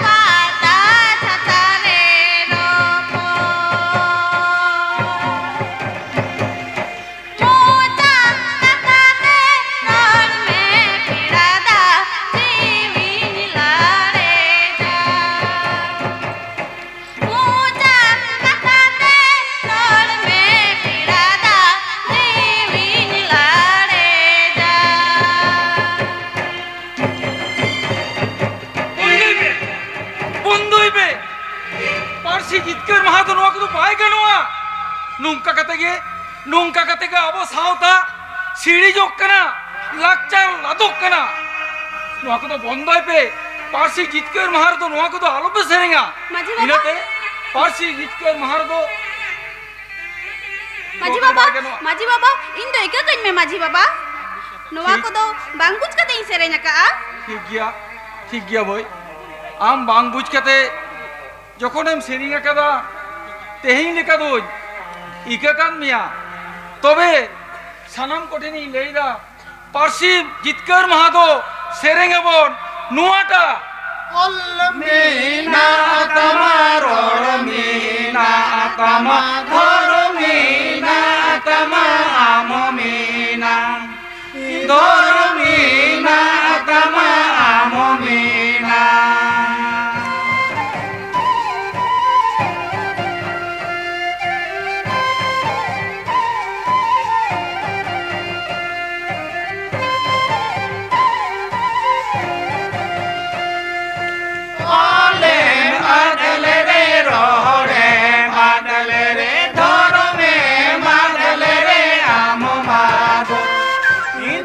pata khatare ropo moja nakate ron me pirada jiwi nilare ja moja nakate ron me pirada jiwi nilare ja বন্ধুইবে পারসি জিতকের মাহাতো নোয়া কত পায় কেনওয়া নুঙ্কা কাতে গে আবো সাওতা সিঁড়ি যোগ কেনা লাকচার লাদক কেনা নোয়া কত বন্ধ হইবে পারসি জিতকের মাহাতো নোয়া কত আলোপে সেরেঙ্গা মাঝি বাবা। ইনাতে পারসি জিতকের মাহাতো Maji baba इन तो ika kain me maji baba noa ko do bang buj kate ing serenya ka ঠিক গিয়া বই আম বাং বুঝ কাতে যখন এম সেরিঙ্গা কাদা তেহিং লেখা দই ইকা কান মিয়া তবে সানাম কঠিনি লেইদা পারসি জিতকার মাহাদো সেরেঙ্গা বন নুয়াটা mina tama ror mina tama dhor mina tama amo mina dhor mina tama amo mina Olen adale re rohre madale re dhorme madale re amo mado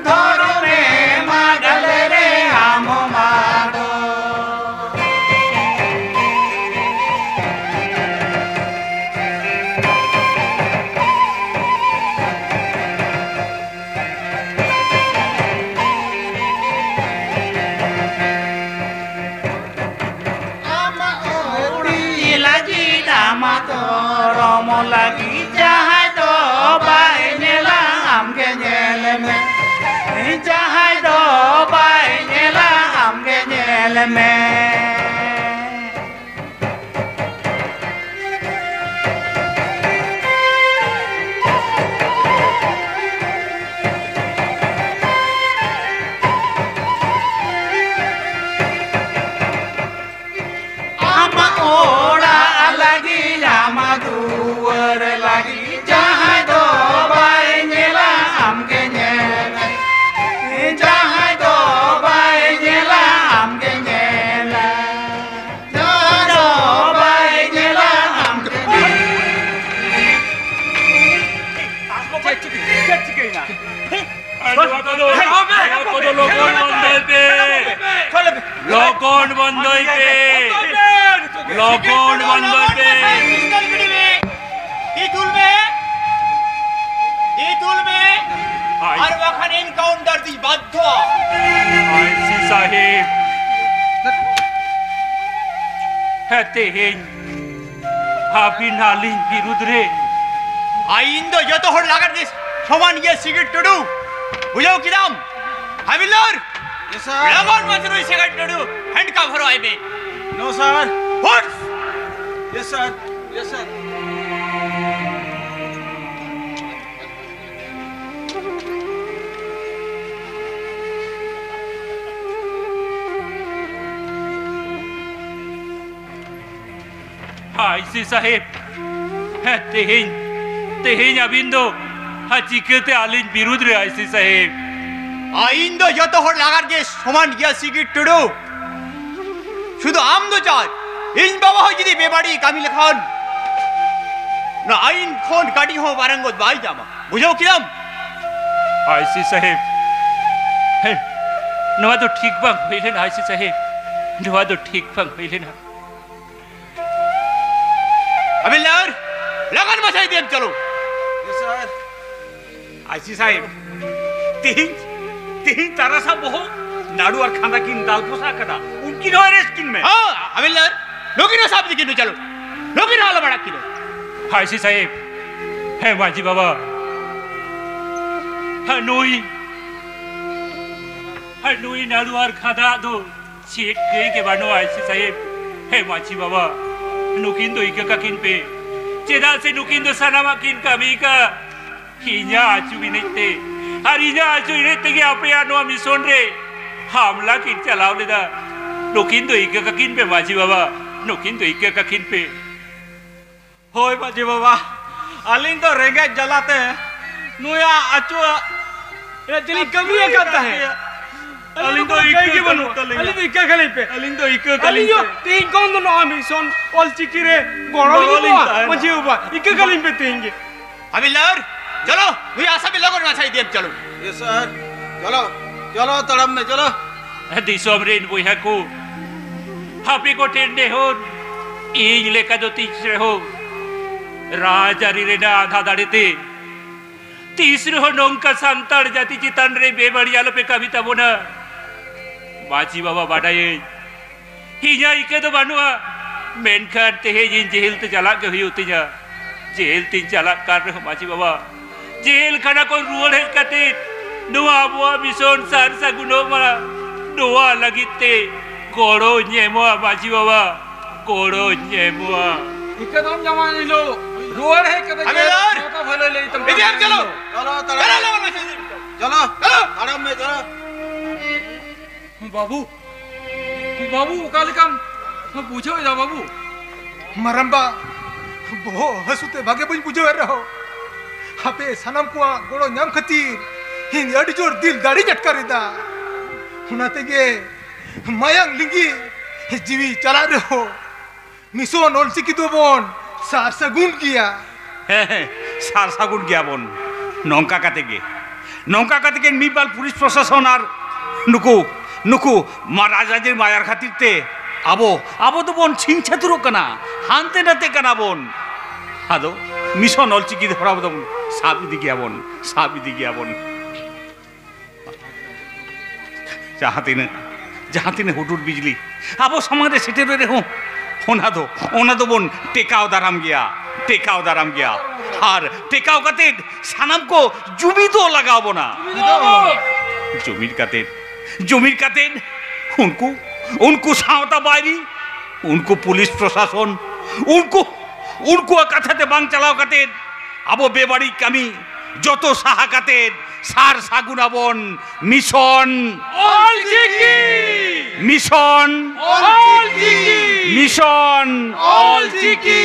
dhorme madale re amo mado ama ori lagi dama to romo lagi jahai do bai nela amge nyelme jahai do bai nela amge nyelme লগন বন্ধ হইবে লগন বন্ধ হইবে লগন বন্ধ হইবে কি তুলবে আর ওখানে এনকাউন্টার দি বাধ্য আইসি সাহেব তেহেন হাবিন আলীর বিরুদ্ধে আইন তো যত হর লাগার দিস সমান গিয়ে সিগারেট টুডু বুঝাও কি দাম হাবিলদার লগন মাত্র ওই সিগারেট টুডু হ্যান্ড কাভার আইবে no sir what yes sir yes sir IC সাহেব তেহেন আবিন্দ চিকেতে আলীর বিরুদ্ধে আইসি সাহেব আইন তো যত হর লাগার দিস সমান গিয়া সিগারেট টুডু শুধু আম তো চায় ইন বাবা হয় যদি বেবাড়ি কামিল খান না আইন খন কাটি হো বারাঙ্গত বাই জামা বুঝাও কিরাম আইসি সাহেব নোয়া তো ঠিক বাং হইলে না আইসি সাহেব নোয়া তো ঠিক বাং হইলে না হাবিলদার লাগান বাছাই দেন চলো यस सर আইসি সাহেব তিহিন তারা সব বহু নাড়ু আর খান্দা কিন দাল পোষা কাটা উনকি নয় রেস কিনবে हाँ হাবিলদার লোকিনো সাহেব দিকে চলো লোকিনো হালা বাড়া কিলো আইসি সাহেব মাঝি বাবা নুই নাড়ু আর খাদা দো চেক কে বানো আইসি সাহেব মাঝি বাবা নুকিন দো ইকা কাকিন পে চেদা সে নুকিন দো সানামা কিন কামিকা ইña আচু বিনেতে আর ইña আচু বিনেতে কে আপে আনো মিশন রে হামলা কিন চালাও লেদা নুকিন দো ইকা কাকিন পে মাঝি বাবা নুকিন দো ইকা কাকিন পে होय बाजी बाबा अलिंग तो रेंगे जलाते हैं नुया अचो ये चली कमी है करता है अलिंग तो इक्के की बनू अलिंग तो इक्के खली पे अलिंग तो इक्के खली पे तीन कौन दोनों मिशन ऑल चिकिरे गोड़ोली मुझे ऊपर इक्के खली पे तीनगे হাবিলদার চলো মুই আসামি লগন বাছাই দেন চলো यस सर चलो चलो तड़म में चलो दिसोम रेन बुया को हापी को टेंडे हो इज लेका जो तीसरे हो राजारी रे ना आधा दाड़ेते तीसरे हो नौका सांताड़ जाति चितान रे बेबड़ियालो पे कविता बोना माची बाबा बाडाये हिजा इके तो बानुआ मेनखान ते हे जिन जेल ते चला के हुई होती जा जेल तीन चला कर रहे हो माची बाबा जेल खाना को रुअल है कते नुआ बुआ मिशन सार सा गुनो मरा नुआ लगिते कोड़ो न्येमुआ माची बाबा कोड़ो न्येमुआ एकदम जमाने लो रोड है कदे हाबिलदार! का भले ले तुम इधर चलो चलो चलो तड़म लगन बाछाई देन चलो तड़म में चलो बाबू बाबू काल काम पूछो जा बाबू मरम्बा बहु हसुते भागे बन बुझे रहो हापे सनम को गोड़ो नाम खतीर हिन अड़ी जोर दिल दाड़ी झटकारेदा हुनाते गे मायांग लिंगी जीवी चला रहो मिशन ओलसी की दो बोन सार सगुन किया সার সাগুন গিয়াবন নৌকা কাতে মিবাল পুলিশ প্রশাসন আর নুকু মা রাজাজির মায়ার খাতিরতে আবো তো বোন ছিংছা তুরো কানা হানতে নাতে কানা বোন আদো মিশন অলচিকি ধরাবো তো সাবিদি গিয়াবন যাহাতিনে হুটুর বিজলি আবো সমাজে সেটে রে হো ওনা দো বোন টেকাও দারাম গিয়া আর টেকাও কাতে সানাম কো জমি তো লাগাবো না জমির কাতে उनको सावता बारी उनको पुलिस प्रशासन उनको कथाते बांग चलाओ काते आबो बेबाड़ी कमी যত সাহা কাতে সার সাগুনাবন mission Ol Chiki mission Ol Chiki mission Ol Chiki